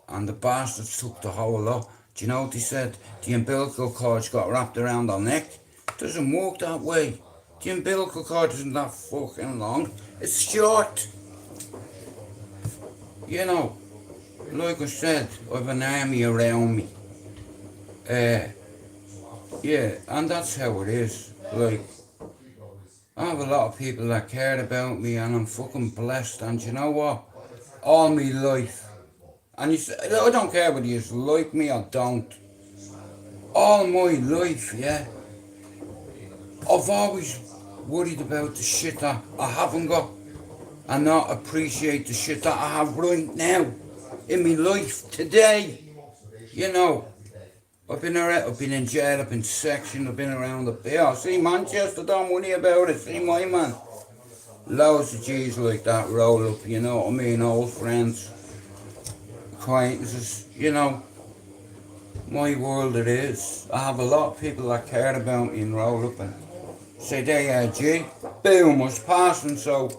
And the bastards took the whole lot. Do you know what he said? The umbilical cord's got wrapped around her neck. Doesn't work that way. The umbilical cord isn't that fucking long. It's short. You know, like I said, I've an army around me. Yeah, and that's how it is. Like, I have a lot of people that care about me and I'm fucking blessed. And you know what? All my life. And you say, I don't care whether you like me or don't. All my life, yeah. I've always worried about the shit that I haven't got. And not appreciate the shit that I have right now. In my life, today. You know. I've been in jail, I've been sectioned, I've been around the pier. See Manchester, don't worry about it. See my man. Loads of G's like that roll up, you know what I mean? Old friends, acquaintances, you know. my world it is. I have a lot of people that care about me and roll up and say they are G. Boom, was passing so.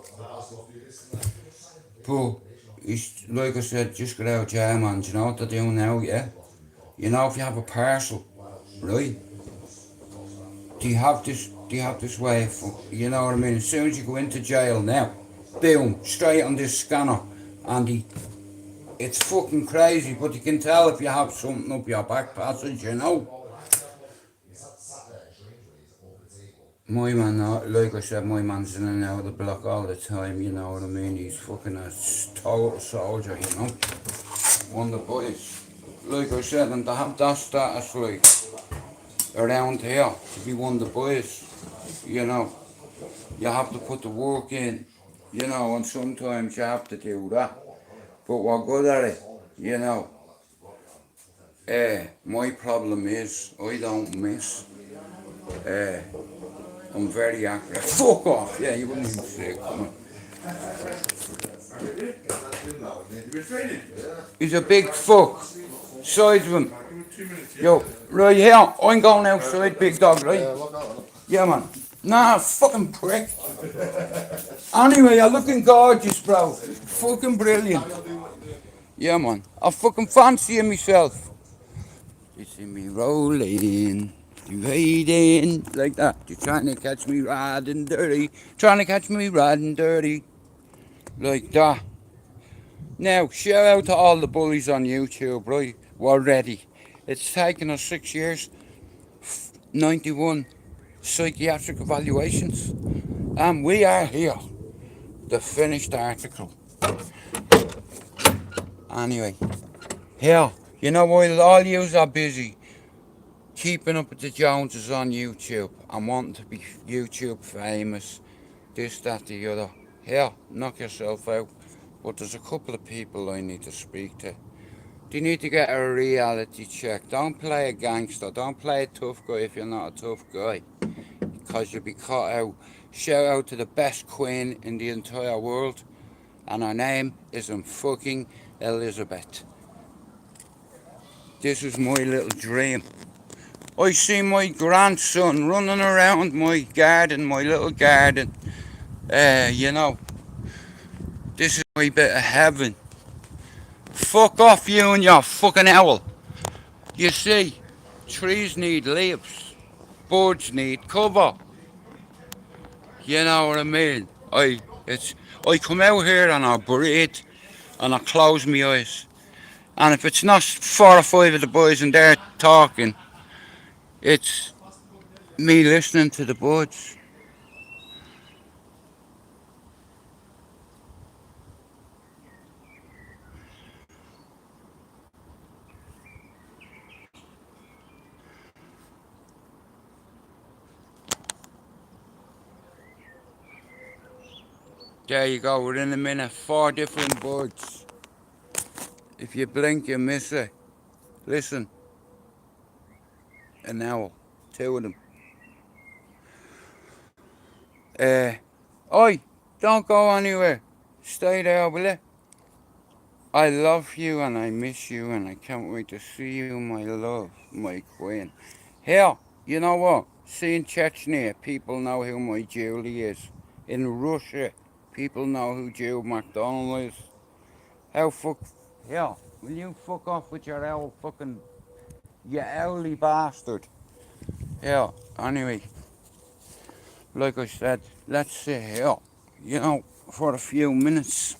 But it's like I said, just get out jail, man. Do you know what they're doing now, yeah? You know, if you have a parcel, right? Do you have this way of, you know what I mean? As soon as you go into jail now, boom, straight on this scanner, and it's fucking crazy, but you can tell if you have something up your back passage, you know. My man, like I said, my man's in and out of the block all the time, you know what I mean? He's fucking a total soldier, you know. One of the boys. Like I said, and to have that status, like, around here, to be one of the boys, you know, you have to put the work in, you know, and sometimes you have to do that. But we're good at it, you know. My problem is, I don't miss. I'm very accurate. Fuck off! Yeah, you wouldn't even say it, come on. He's a big fuck. Size of him. Yo, right here, I'm going outside, big dog, right? Yeah, man. Nah, fucking prick. Anyway, you're looking gorgeous, bro. Fucking brilliant. Yeah, man. I fucking fancy myself. You see me rolling, riding, like that. You're trying to catch me riding dirty. Trying to catch me riding dirty. Like that. Now, shout out to all the bullies on YouTube, right? We're ready. It's taken us 6 years, 91 psychiatric evaluations, and we are here. The finished article. Anyway, here, you know, while all yous are busy keeping up with the Joneses on YouTube and wanting to be YouTube famous, this, that, the other, here, knock yourself out. But there's a couple of people I need to speak to. You need to get a reality check. Don't play a gangster. Don't play a tough guy if you're not a tough guy, because you'll be caught out. Shout out to the best queen in the entire world, and her name isn't fucking Elizabeth. This is my little dream. I see my grandson running around my garden, my little garden. You know, this is my bit of heaven. Fuck off, you and your fucking owl. You see, trees need leaves, birds need cover. You know what I mean? I come out here and I breathe and I close my eyes. And if it's not 4 or 5 of the boys in there talking, it's me listening to the birds. There you go, within a minute, 4 different birds. If you blink, you miss it. Listen, an owl, 2 of them. Oi, don't go anywhere. Stay there, will you? I love you and I miss you and I can't wait to see you, my love, my queen. Here, you know what? See, in Chechnya, people know who my Julie is. In Russia, people know who Joe McDonald is. How fuck... Yeah, will you fuck off with your owl fucking... You owly bastard. Yeah, anyway. Like I said, let's sit here, you know, for a few minutes.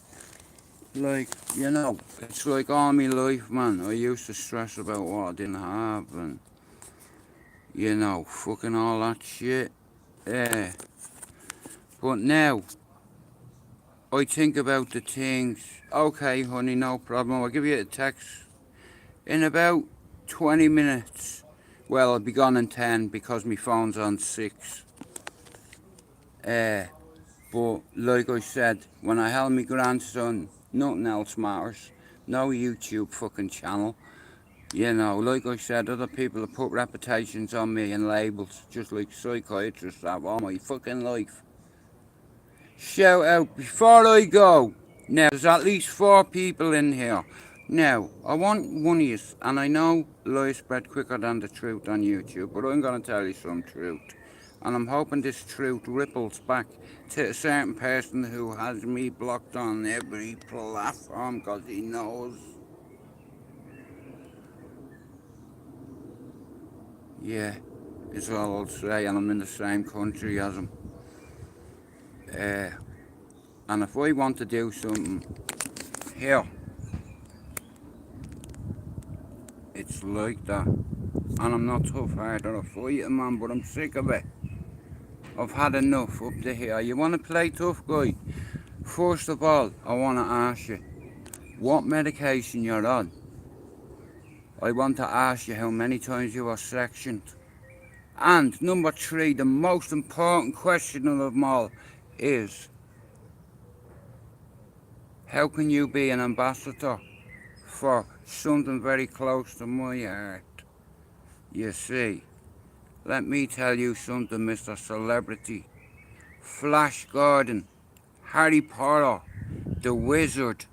Like, you know, it's like all my life, man. I used to stress about what I didn't have and, you know, fucking all that shit. Yeah. But now, I think about the things. Okay, honey, no problem. I'll give you a text in about 20 minutes. Well, I'll be gone in 10 because my phone's on 6. But like I said, when I held my grandson, nothing else matters. No YouTube fucking channel. You know, like I said, other people have put reputations on me and labels, just like psychiatrists have all my fucking life. Shout out before I go. Now, there's at least 4 people in here Now, I want one of you, and I know lies spread quicker than the truth on YouTube, but I'm going to tell you some truth. And I'm hoping this truth ripples back to a certain person who has me blocked on every platform because he knows. Yeah, it's all I'll say, and I'm in the same country as him. And if I want to do something here, it's like that. And I'm not tough-hearted or a fighting man, but I'm sick of it. I've had enough up to here. You want to play tough guy? First of all, I want to ask you what medication you're on. I want to ask you how many times you were sectioned. And number 3, the most important question of them all is, how can you be an ambassador for something very close to my heart? You see, let me tell you something, Mr. Celebrity. Flash Gordon, Harry Potter, the Wizard,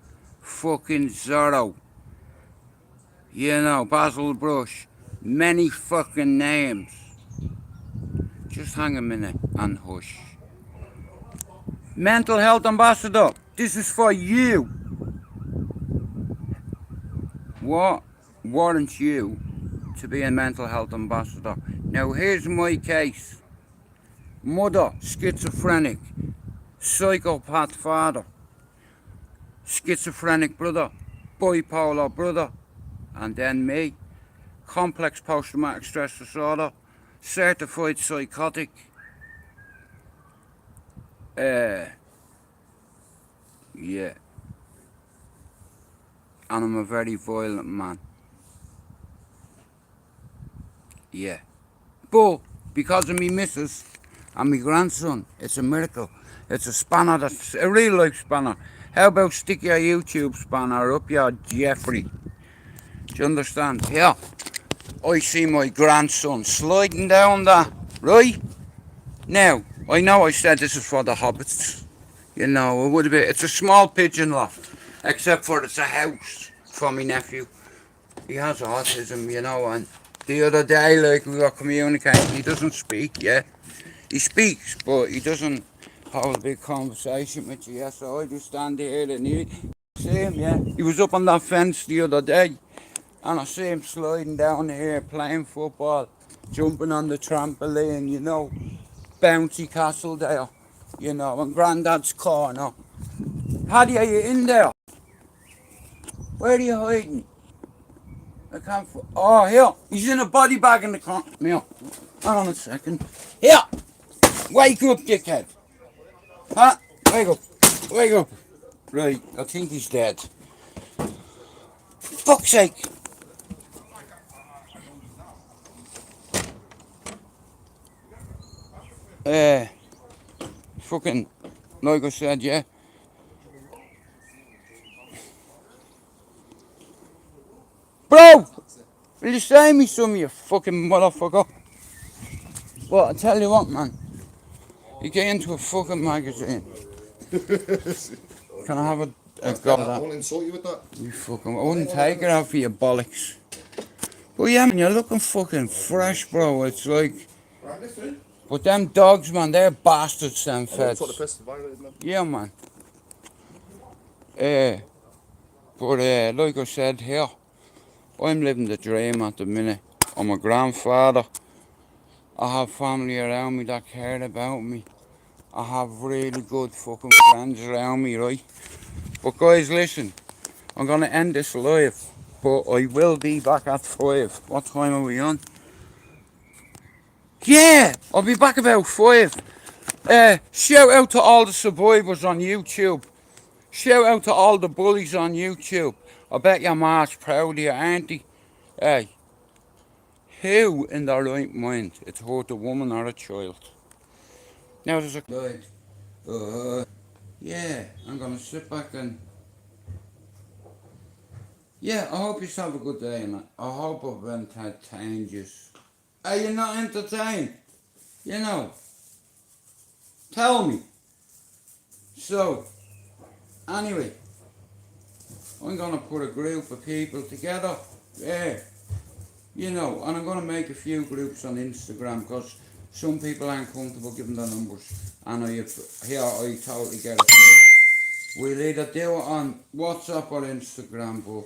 fucking Zorro, you know, Basil Brush, many fucking names. Just hang a minute and hush. Mental health ambassador, this is for you. What warrants you to be a mental health ambassador? Now here's my case. Mother, schizophrenic, psychopath father, schizophrenic brother, bipolar brother, and then me, complex post-traumatic stress disorder, certified psychotic, yeah, and I'm a very violent man, yeah, but because of me missus and me grandson, it's a miracle. It's a spanner, that's a real life spanner. How about stick your YouTube spanner up your Jeffrey? Do you understand? Yeah. I see my grandson sliding down that, right? Now, I know I said this is for the hobbits. You know, it would be, it's a small pigeon loft, except for it's a house for my nephew. He has autism, you know, and the other day, like, we were communicating, he doesn't speak, yeah? He speaks, but he doesn't have a big conversation with you, yeah? So I just stand here and he see him, yeah? He was up on that fence the other day, and I see him sliding down here, playing football, jumping on the trampoline, you know, bouncy castle there, you know, and Grandad's corner. Paddy, are you in there? Where are you hiding? I can't. Oh, here. He's in a body bag in the corner. Here. Hang on a second. Here. Wake up, dickhead. Huh? Wake up. Wake up. Right. I think he's dead. Fuck's sake. Fucking, like I said, yeah. Bro! Will you say me some, you fucking motherfucker? Well, I tell you what, man. You get into a fucking magazine. Can I have a go at I that? won't insult you with that. You fucking, I wouldn't take it out for your bollocks. But yeah, man, you're looking fucking fresh, bro. It's like, Right, listen. but them dogs, man, they're bastards, them feds. That's what the press is violated, man. Yeah, man. But like I said here, I'm living the dream at the minute. I'm a grandfather. I have family around me that care about me. I have really good fucking friends around me, right? But guys, listen, I'm gonna end this live, but I will be back at 5. What time are we on? Yeah, I'll be back about 5. Shout out to all the survivors on YouTube. Shout out to all the bullies on YouTube. I bet your ma's proud of you, aren't he? Hey, who in their right mind it's hurt a woman or a child? Now there's a... yeah, I'm gonna sit back and... Yeah, I hope you have a good day, man. I hope I've entertained you. Are you not entertained? You know, tell me. So, anyway, I'm gonna put a group of people together. You know, and I'm gonna make a few groups on Instagram because some people aren't comfortable giving their numbers, and I totally get it. So we'll either do it on WhatsApp or Instagram, but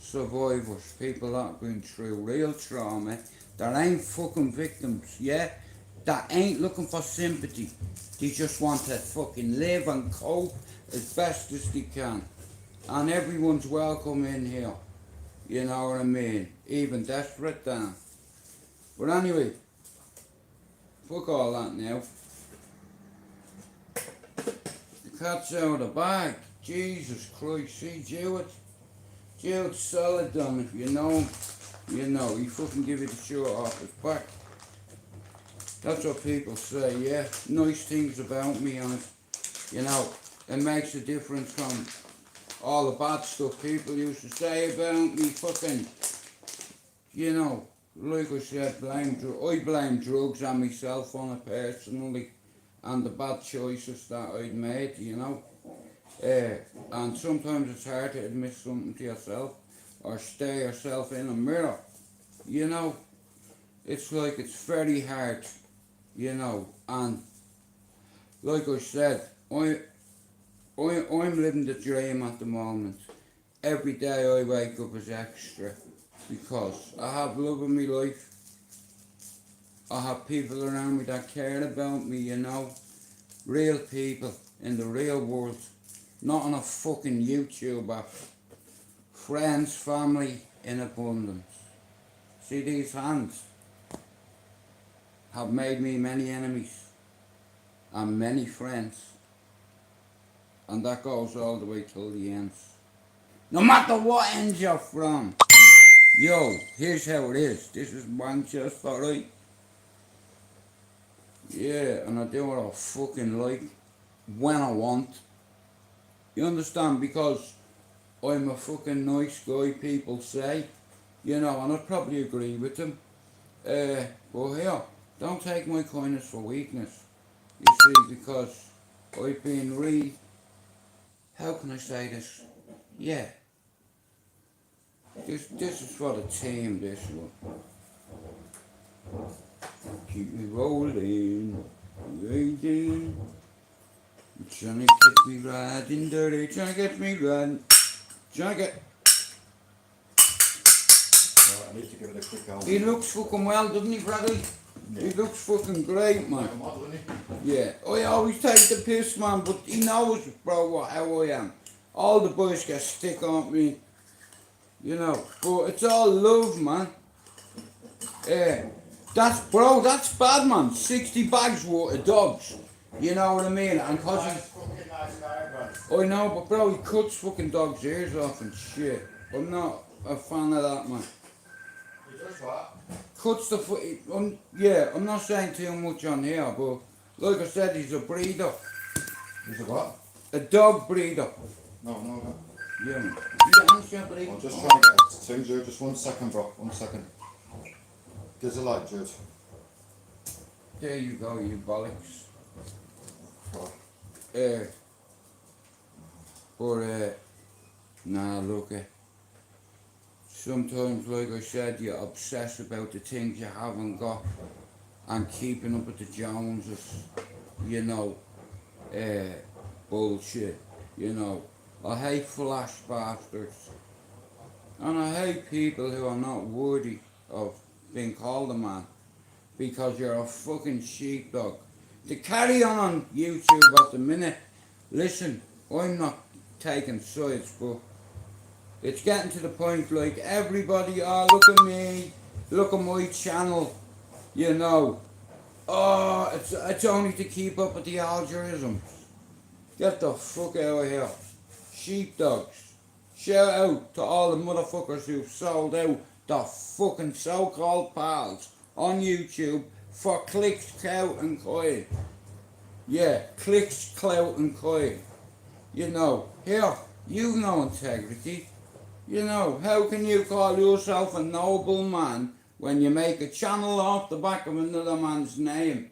survivors, people that have been through real trauma, that ain't fucking victims, yeah? That ain't looking for sympathy. They just want to fucking live and cope as best as they can. And everyone's welcome in here. You know what I mean? Even desperate Dan. But anyway, fuck all that now. The cat's out of the bag. Jesus Christ, see Jude's solid done. If you know him, you know. He fucking give you the shirt off his back. That's what people say, yeah. Nice things about me, and you know, it makes a difference from all the bad stuff people used to say about me. Fucking, you know, like I said, I blame drugs and myself on it personally, and the bad choices that I'd made, you know. And sometimes it's hard to admit something to yourself or stare yourself in a mirror, you know. It's like it's very hard, you know. And like I said, I'm living the dream at the moment. Every day I wake up as extra because I have love in my life. I have people around me that care about me, you know. Real people in the real world. Not on a fucking YouTuber. Friends, family in abundance. See, these hands have made me many enemies and many friends. And that goes all the way till the end. No matter what end you're from. Yo, here's how it is. This is Manchester, right? Yeah, and I do what I fucking like when I want. You understand? Because I'm a fucking nice guy, people say. You know, and I'd probably agree with them. But here, don't take my kindness for weakness. You see, because I've been how can I say this? Yeah. This is for the team, this one. Keep me rolling, waiting. Trying to get me riding dirty, trying to get me riding. Trying to get... I need to give it a quick go. He looks fucking well, doesn't he, Bradley? Yeah. He looks fucking great, man. Like a model, isn't he? Yeah, I always take the piss, man, but he knows, bro, how I am. All the boys get stick on me, you know, but it's all love, man. That's bad, man. 60 bags worth of dogs, you know what I mean? And cause Nice fucking nice guy, I know, but bro, he cuts fucking dogs' ears off and shit. I'm not a fan of that, man. He does what? Cuts the foot. Yeah, I'm not saying too much on here, but like I said, he's a breeder. He's a what? A dog breeder. No. Yeah, man. You got answer, buddy? I'm just trying to get it to Jude. Just 1 second, bro. 1 second. Gives a light, Jude. There you go, you bollocks. Right. Nah, look, sometimes, like I said, you obsess about the things you haven't got and keeping up with the Joneses, you know, bullshit, you know. I hate flash bastards, and I hate people who are not worthy of being called a man because you're a fucking sheepdog. To carry on YouTube at the minute, listen, I'm not taking sides, but it's getting to the point like everybody, oh look at me, look at my channel, you know. Oh, it's only to keep up with the algorithms. Get the fuck out of here. Sheepdogs. Shout out to all the motherfuckers who've sold out the fucking so-called pals on YouTube for clicks, clout and coin. Yeah, clicks, clout and coin. You know, here, you've no integrity. You know, how can you call yourself a noble man when you make a channel off the back of another man's name?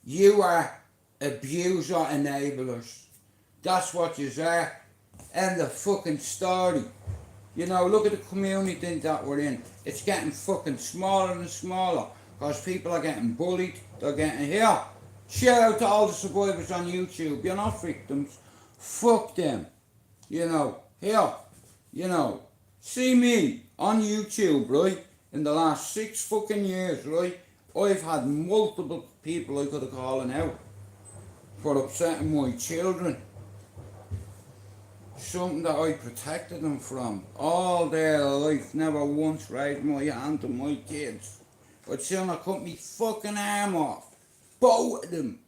You are abuser enablers. That's what you are. End of fucking story. You know, look at the community that we're in. It's getting fucking smaller and smaller because people are getting bullied. They're getting here. Shout out to all the survivors on YouTube. You're not victims. Fuck them. You know, here. You know, see me on YouTube, right? In the last 6 fucking years, right? I've had multiple people I could have calling out for upsetting my children. Something that I protected them from all their life. Never once raised my hand to my kids. But sooner cut me fucking arm off. Both of them.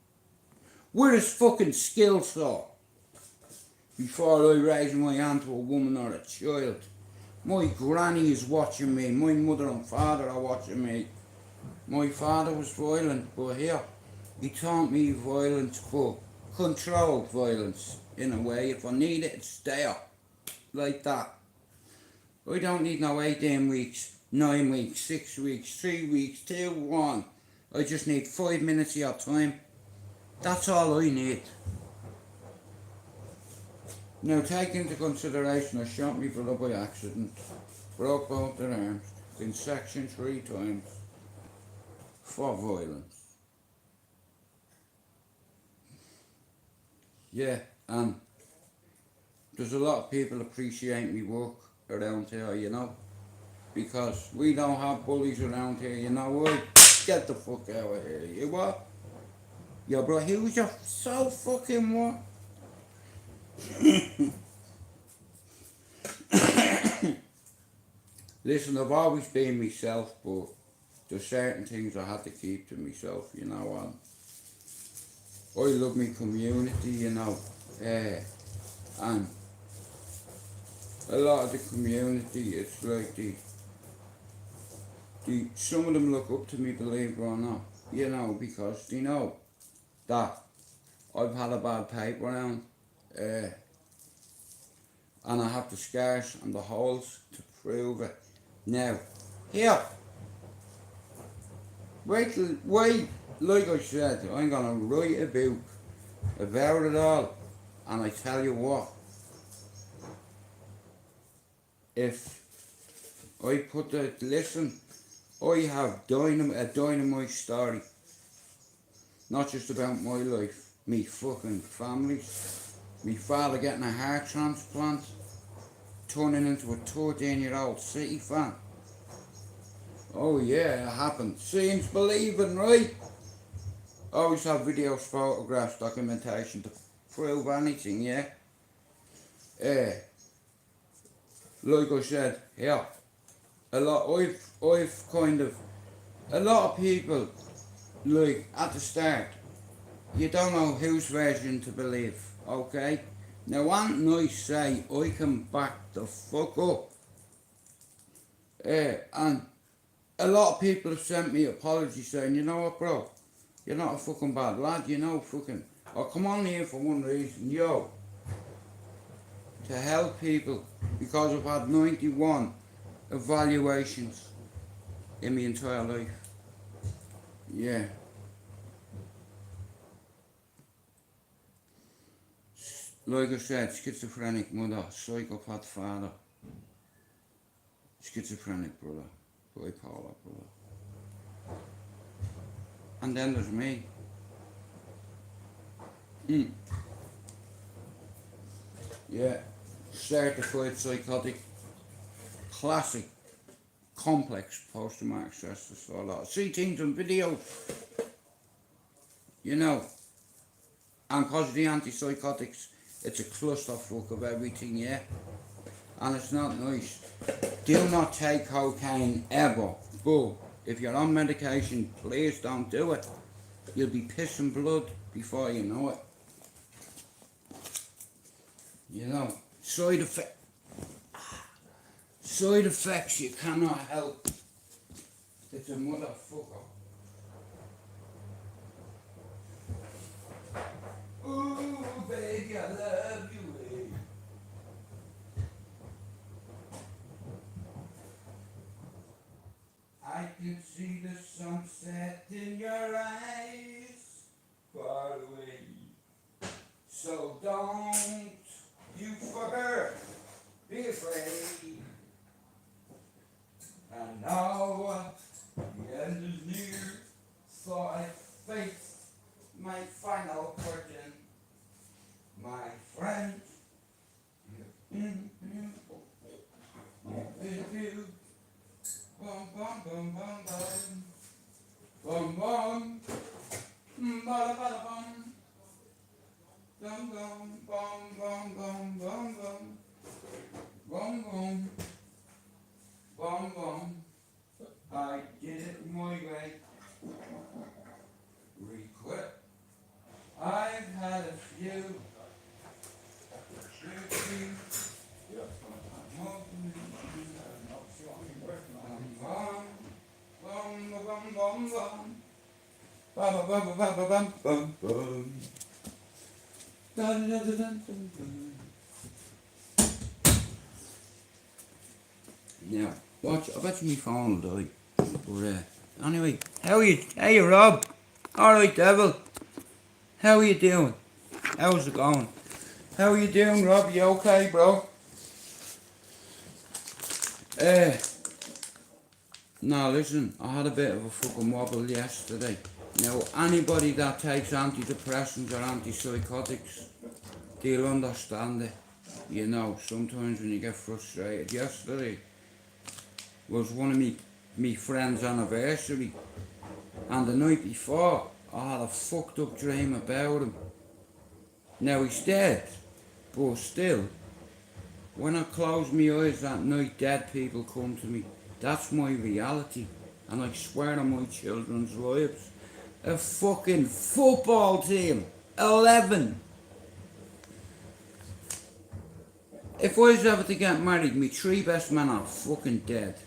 With his fucking skill saw. Before I raise my hand to a woman or a child. My granny is watching me. My mother and father are watching me. My father was violent, but here, he taught me violence, but controlled violence in a way. If I need it, it's there. Like that. I don't need no 18 weeks, 9 weeks, 6 weeks, 3 weeks, 2, 1. I just need 5 minutes of your time. That's all I need. Now take into consideration I shot my brother by accident, broke both their arms, been sectioned 3 times for violence. Yeah, and there's a lot of people appreciate me work around here, you know, because we don't have bullies around here, you know what? Get the fuck out of here, you what? Yo bro, he was just so fucking what? Listen, I've always been myself, but there's certain things I had to keep to myself, you know, and I love my community, you know, and a lot of the community, it's like some of them look up to me, believe it or not, you know, because they know that I've had a bad paper round, and I have the scars and the holes to prove it. Now, here, wait, like I said, I'm gonna write a book about it all, and I tell you what, if I put the, listen, I have a dynamite story, not just about my life, me fucking families, me father getting a heart transplant, turning into a 13-year-old City fan. Oh yeah, it happened. Seeing's believing, right? Always have videos, photographs, documentation to prove anything, yeah? Like I said, yeah, a lot of people, like, at the start, you don't know whose version to believe, okay? Now, when I say I can back the fuck up, and a lot of people have sent me apologies saying, you know what, bro, you're not a fucking bad lad, you know, fucking, I come on here for one reason, yo, to help people, because I've had 91 evaluations in my entire life. Yeah. Like I said, schizophrenic mother, psychopath father, schizophrenic brother, bipolar brother. And then there's me. Yeah, certified psychotic, classic, complex post-traumatic stress disorder. See things on video, you know, and because of the antipsychotics, it's a clusterfuck of everything, yeah? And it's not nice. Do not take cocaine ever, but if you're on medication, please don't do it. You'll be pissing blood before you know it. You know, side effects you cannot help. It's a motherfucker. Ooh, baby, I love you. I can see the sunset in your eyes, far away. So don't you fucker be afraid. Dum dum bum bum bum bum bum. Bum bum. Bum bum. I did it my way. Requit. I've had a few. Yeah. Now, watch, I bet you my phone will die. But, anyway, how are you? Hey, Rob. Alright, Devil. How are you doing? How's it going? How are you doing, Rob? You okay, bro? Now listen, I had a bit of a fucking wobble yesterday. Now, anybody that takes antidepressants or antipsychotics, they'll understand it. You know, sometimes when you get frustrated. Yesterday was one of me friend's anniversary, and the night before, I had a fucked up dream about him. Now he's dead, but still, when I close my eyes that night, dead people come to me. That's my reality, and I swear on my children's lives. A fucking football team, 11. If I was ever to get married, my 3 best men are fucking dead,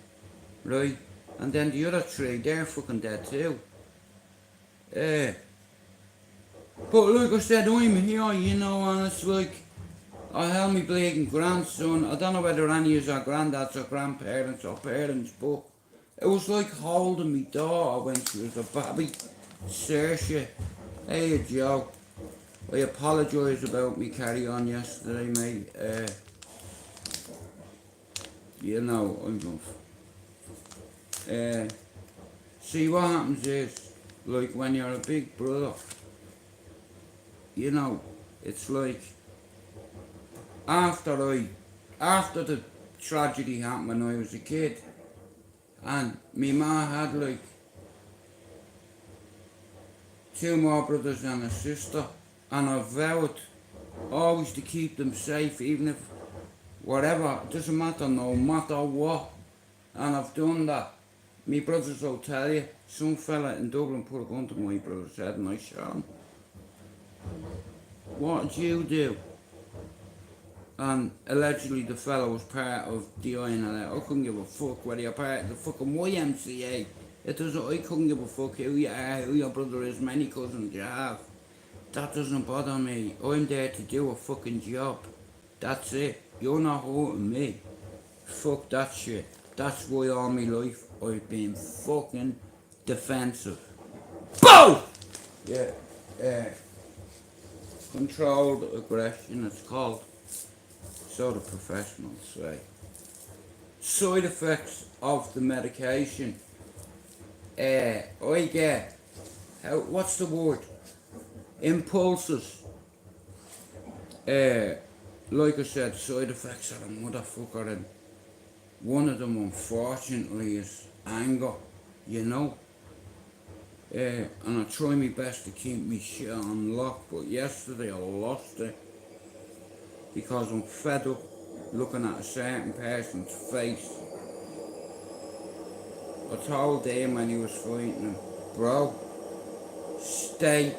right? And then the other 3, they're fucking dead too. But like I said, I'm here, you know, and it's like, I held my bleeding grandson. I don't know whether any of our granddads or grandparents or parents, but it was like holding my daughter when she was a baby. Saoirse, hey Joe, I apologise about me carry on yesterday, mate. You know, I'm going. See, what happens is, like when you're a big brother, you know, it's like, after the tragedy happened when I was a kid, and me ma had like 2 more brothers and a sister, and I vowed always to keep them safe, even if whatever, it doesn't matter, no matter what, and I've done that. Me brothers will tell you, some fella in Dublin put a gun to my brother's head and I shot him. What did you do? And allegedly the fellow was part of the INLA. I couldn't give a fuck whether you're part of the fucking YMCA. It doesn't, I couldn't give a fuck who you are, who your brother is, many cousins you have. That doesn't bother me. I'm there to do a fucking job. That's it. You're not hurting me. Fuck that shit. That's why all my life I've been fucking defensive. BOOM! Yeah, controlled aggression it's called. So the professionals say. Side effects of the medication. I get, what's the word? Impulses. Like I said, side effects are a motherfucker, and one of them unfortunately is anger, you know. And I try my best to keep me shit on lock, but yesterday I lost it because I'm fed up looking at a certain person's face. I told him when he was fighting him, bro, stay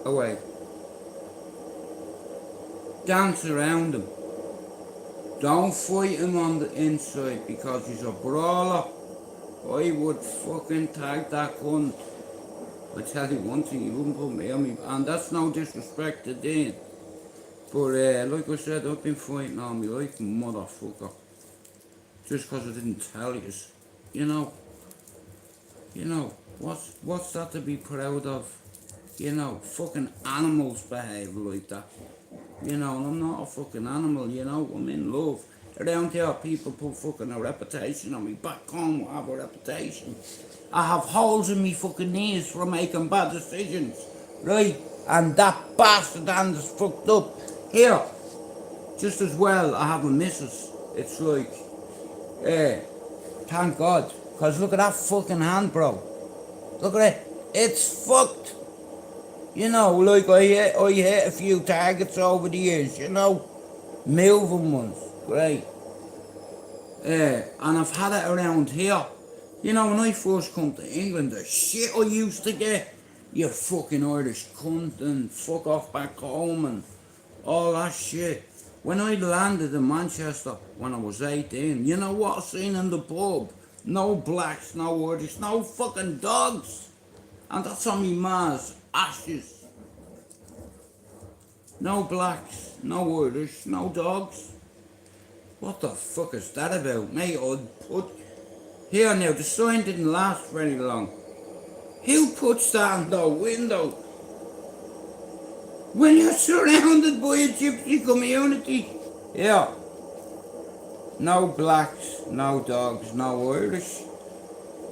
away. Dance around him. Don't fight him on the inside because he's a brawler. I would fucking tag that cunt. I tell you one thing, he wouldn't put me on me, and that's no disrespect to Dean. But like I said, I've been fighting all my life, motherfucker. Just because I didn't tell you. You know, what's that to be proud of? You know, fucking animals behave like that. You know, and I'm not a fucking animal, you know, I'm in love. Around here, people put fucking a reputation on me. Back home, I have a reputation. I have holes in me fucking knees for making bad decisions, right? And that bastard hand is fucked up. Here, just as well, I have a missus. It's like, thank God. Because look at that fucking hand, bro. Look at it. It's fucked. You know, like I hit a few targets over the years, you know. Moving ones, great. And I've had it around here. You know, when I first come to England, the shit I used to get, you fucking Irish cunt and fuck off back home and all that shit. When I landed in Manchester when I was 18, you know what I seen in the pub? No blacks, no Irish, no fucking dogs. And that's on me ma's ashes. No blacks, no Irish, no dogs. What the fuck is that about, mate? I'd put... Here now, the sign didn't last very long. Who puts that in the window? When you're surrounded by a gypsy community. Yeah. No blacks, no dogs, no Irish.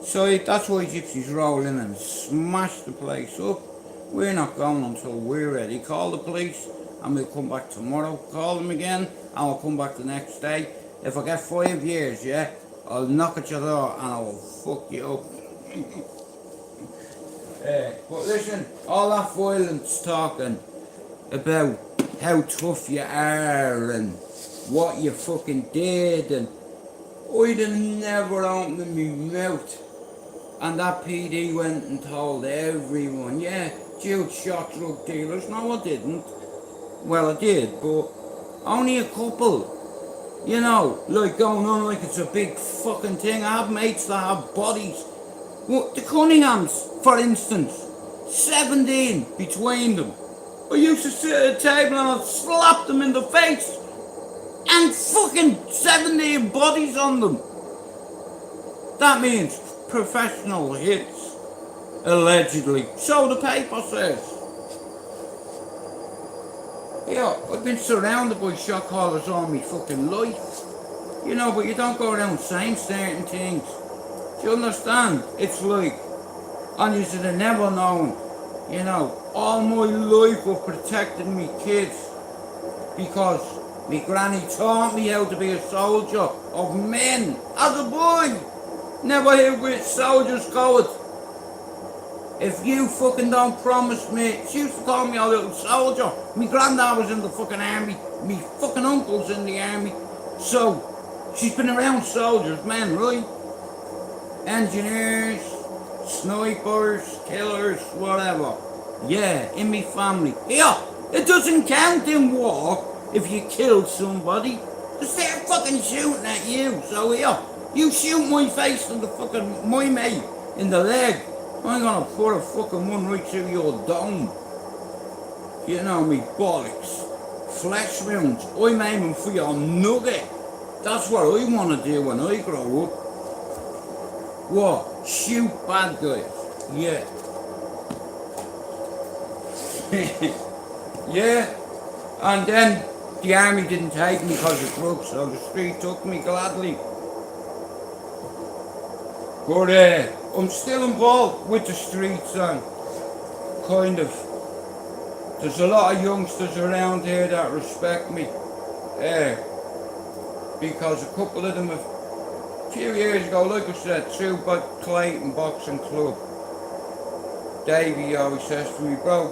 So that's why gypsies roll in and smash the place up. We're not going until we're ready. Call the police and we'll come back tomorrow. Call them again and I'll come back the next day. If I get 5 years, yeah, I'll knock at your door and I will fuck you up. But listen, all that violence talking about how tough you are and what you fucking did, and I'd have never opened my mouth. And that PD went and told everyone, yeah, Jude shot drug dealers. No, I didn't. Well, I did, but only a couple. You know, like going on like it's a big fucking thing. I have mates that have bodies. Well, the Cunninghams, for instance, 17 between them. I used to sit at a table and I'd slap them in the face. And fucking 17 bodies on them. That means professional hits, allegedly. So the paper says. Yeah, I've been surrounded by shot callers all my fucking life. You know, but you don't go around saying certain things. Do you understand? It's like, and you should have never known. You know, all my life I've protected me kids because my granny taught me how to be a soldier of men as a boy. Never hear with soldiers go it. If you fucking don't promise me, she used to call me a little soldier. My granddad was in the fucking army. My fucking uncle's in the army. So, she's been around soldiers, men, right? Engineers, snipers, killers, whatever. Yeah, in me family. Yeah, it doesn't count in war if you killed somebody. Because they're fucking shooting at you. So yeah, you shoot my face in the fucking, my mate, in the leg. I'm gonna put a fucking one right through your dome. You know me, bollocks. Flesh wounds. I'm aiming for your nugget. That's what I wanna do when I grow up. What? Shoot bad guys. Yeah. Yeah. And then the army didn't take me because of drugs, so the street took me gladly. But I'm still involved with the streets and kind of, there's a lot of youngsters around here that respect me. Because a couple of them have, a few years ago, like I said, through Clayton Boxing Club, Davey always says to me, bro,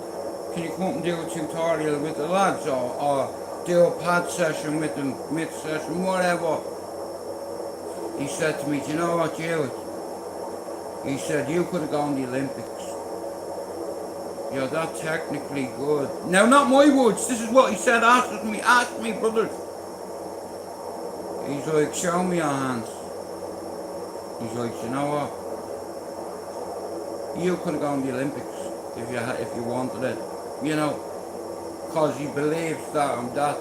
can you come and do a tutorial with the lads or do a pad session with them, mid-session, whatever. He said to me, do you know what, Jude? He said, you could have gone to the Olympics. You're that technically good. Now, not my words, this is what he said after me. Ask me, brothers. He's like, show me your hands. He's like, you know what? You could have gone to the Olympics if you wanted it. You know, because he believes that I'm that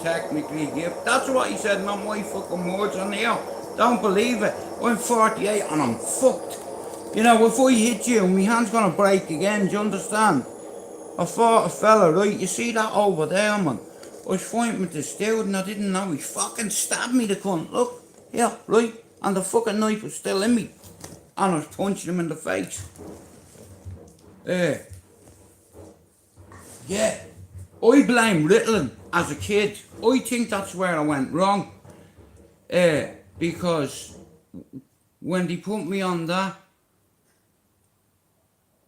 technically gifted. That's what he said, not my fucking words on here. Don't believe it. I'm 48 and I'm fucked. You know, if I hit you, my hand's gonna break again, do you understand? I fought a fella, right? You see that over there, man? I was fighting with this dude and I didn't know he fucking stabbed me, the cunt. Look, yeah, right? And the fucking knife was still in me. And I was punching him in the face. Yeah. I blame Ritalin as a kid. I think that's where I went wrong. Because when they put me on that,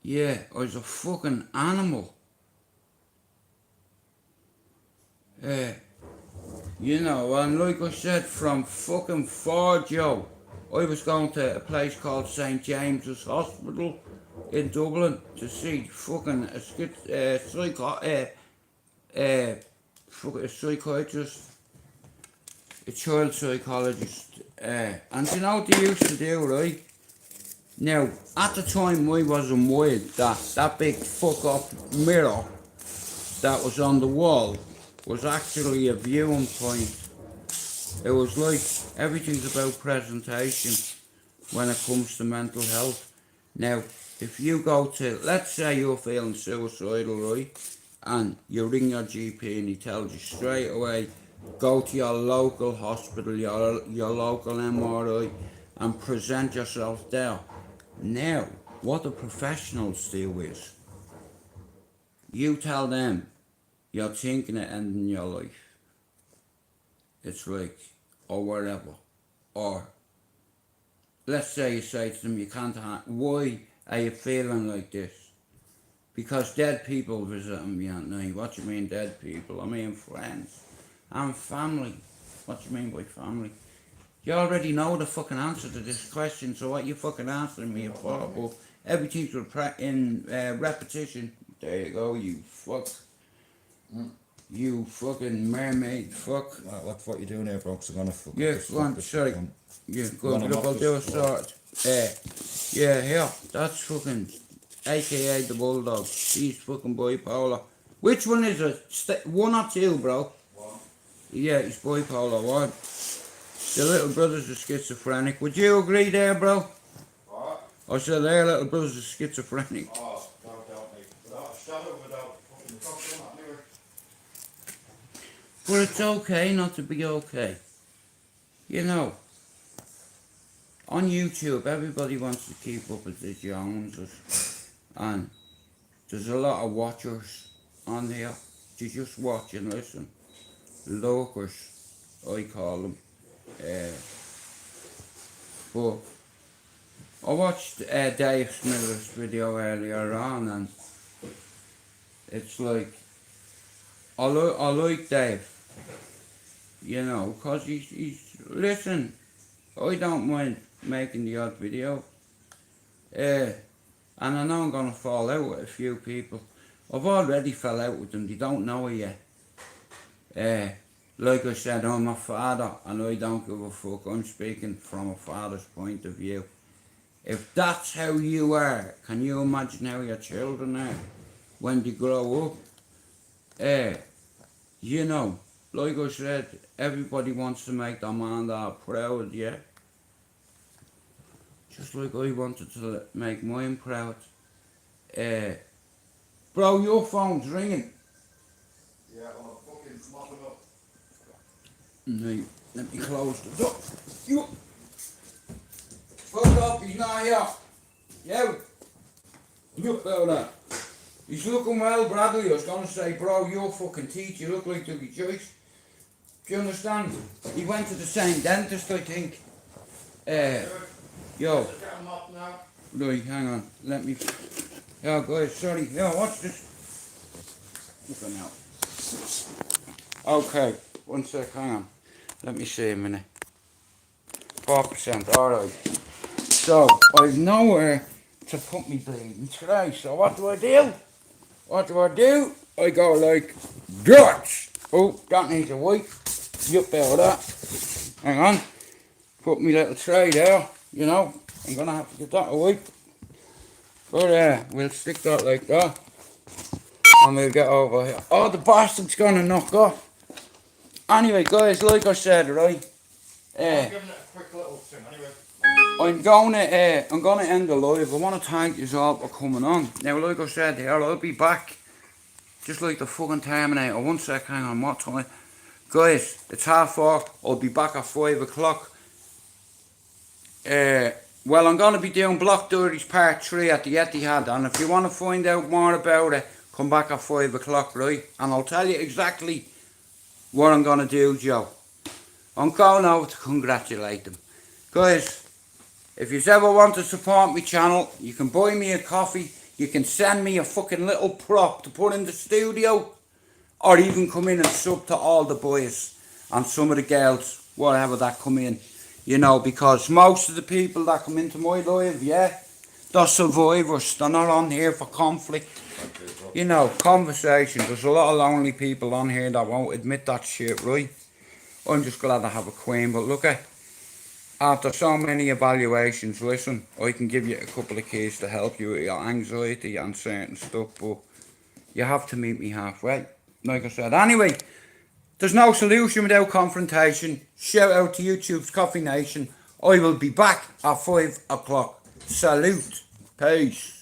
yeah, I was a fucking animal. You know, and like I said, from fucking Ford, Joe, I was going to a place called St James's Hospital in Dublin to see fucking a psychiatrist, a child psychologist, and you know what they used to do, right? Now, at the time I wasn't worried that big fuck up mirror that was on the wall was actually a viewing point. It was like everything's about presentation when it comes to mental health. Now, if you go to, let's say you're feeling suicidal, right? And you ring your GP and he tells you straight away, go to your local hospital, your local MRI, and present yourself there. Now, what the professionals do is, you tell them you're thinking of ending your life. It's like, or whatever. Or, let's say you say to them, you can't why are you feeling like this? Because dead people visiting me at night. What do you mean dead people? I mean friends. And family. What do you mean by family? You already know the fucking answer to this question, so what you fucking answering me for? But everything's in repetition. There you go, you fuck. You fucking mermaid fuck. What you doing here, bro? 'Cause I'm gonna fuck. Yeah, go on, sorry. Yeah, go on, Wanna look, I'll knock do a this start. Yeah, here, that's fucking, aka the Bulldog. He's fucking bipolar. Which one is it? One or two, bro? One. Yeah, he's bipolar, one. The little brothers are schizophrenic. Would you agree there, bro? What? I said their little brothers are schizophrenic. Oh, no doubt, mate. Without a shadow, without fucking talking anyway. But it's okay not to be okay. You know, on YouTube, everybody wants to keep up with the Joneses. And there's a lot of watchers on here. You just watch and listen. Lurkers, I call them. But I watched Dave Smiller's video earlier on, and it's like, I like Dave, you know, because he's listen, I don't mind making the odd video, and I know I'm going to fall out with a few people. I've already fell out with them, they don't know it yet. Like I said, I'm a father and I don't give a fuck. I'm speaking from a father's point of view. If that's how you are, can you imagine how your children are when they grow up? You know, like I said, everybody wants to make their man proud, yeah? Just like I wanted to make mine proud. Bro, your phone's ringing. Yeah, I'm fucking mopping up. No, let me close the door. You fuck up, he's not here. Yeah. Look about that. He's looking well, Bradley. I was gonna say, bro, your fucking teeth, you look like Dougie Joyce. Do you understand? He went to the same dentist, I think. Yo. Right, hang on. Let me. Yeah, guys, sorry. Yeah, watch this. Look now. Okay, 1 sec, hang on. Let me see a minute. 4%, alright. So, I've nowhere to put me bleeding tray, so what do? I go like that. Oh, that needs a wipe. Yup, there with that. Hang on. Put me little tray there, you know. I'm gonna have to get that a wipe. But we'll stick that like that. And we'll get over here. Oh, the bastard's gonna knock off. Anyway, guys, like I said, right? I'm giving it a quick little thing anyway. I'm gonna end the live. I want to thank you all for coming on. Now, like I said here, I'll be back, just like the fucking Terminator. 1 sec, hang on, what time? Guys, it's 4:30. I'll be back at 5 o'clock. Well, I'm gonna be doing Block Dirties Part 3 at the Etihad, and if you want to find out more about it, come back at 5 o'clock, right? And I'll tell you exactly what I'm gonna do, Joe. I'm going over to congratulate them. Guys, if you ever want to support my channel, you can buy me a coffee, you can send me a fucking little prop to put in the studio, or even come in and sub to all the boys and some of the girls, whatever that come in, you know, because most of the people that come into my life, yeah, they're survivors. They're not on here for conflict. You know, conversation. There's a lot of lonely people on here that won't admit that shit, right? I'm just glad I have a queen, but look at, after so many evaluations, listen, I can give you a couple of keys to help you with your anxiety and certain stuff, but you have to meet me halfway, like I said. Anyway, there's no solution without confrontation. Shout out to YouTube's Coffee Nation. I will be back at 5 o'clock. Salute. Peace.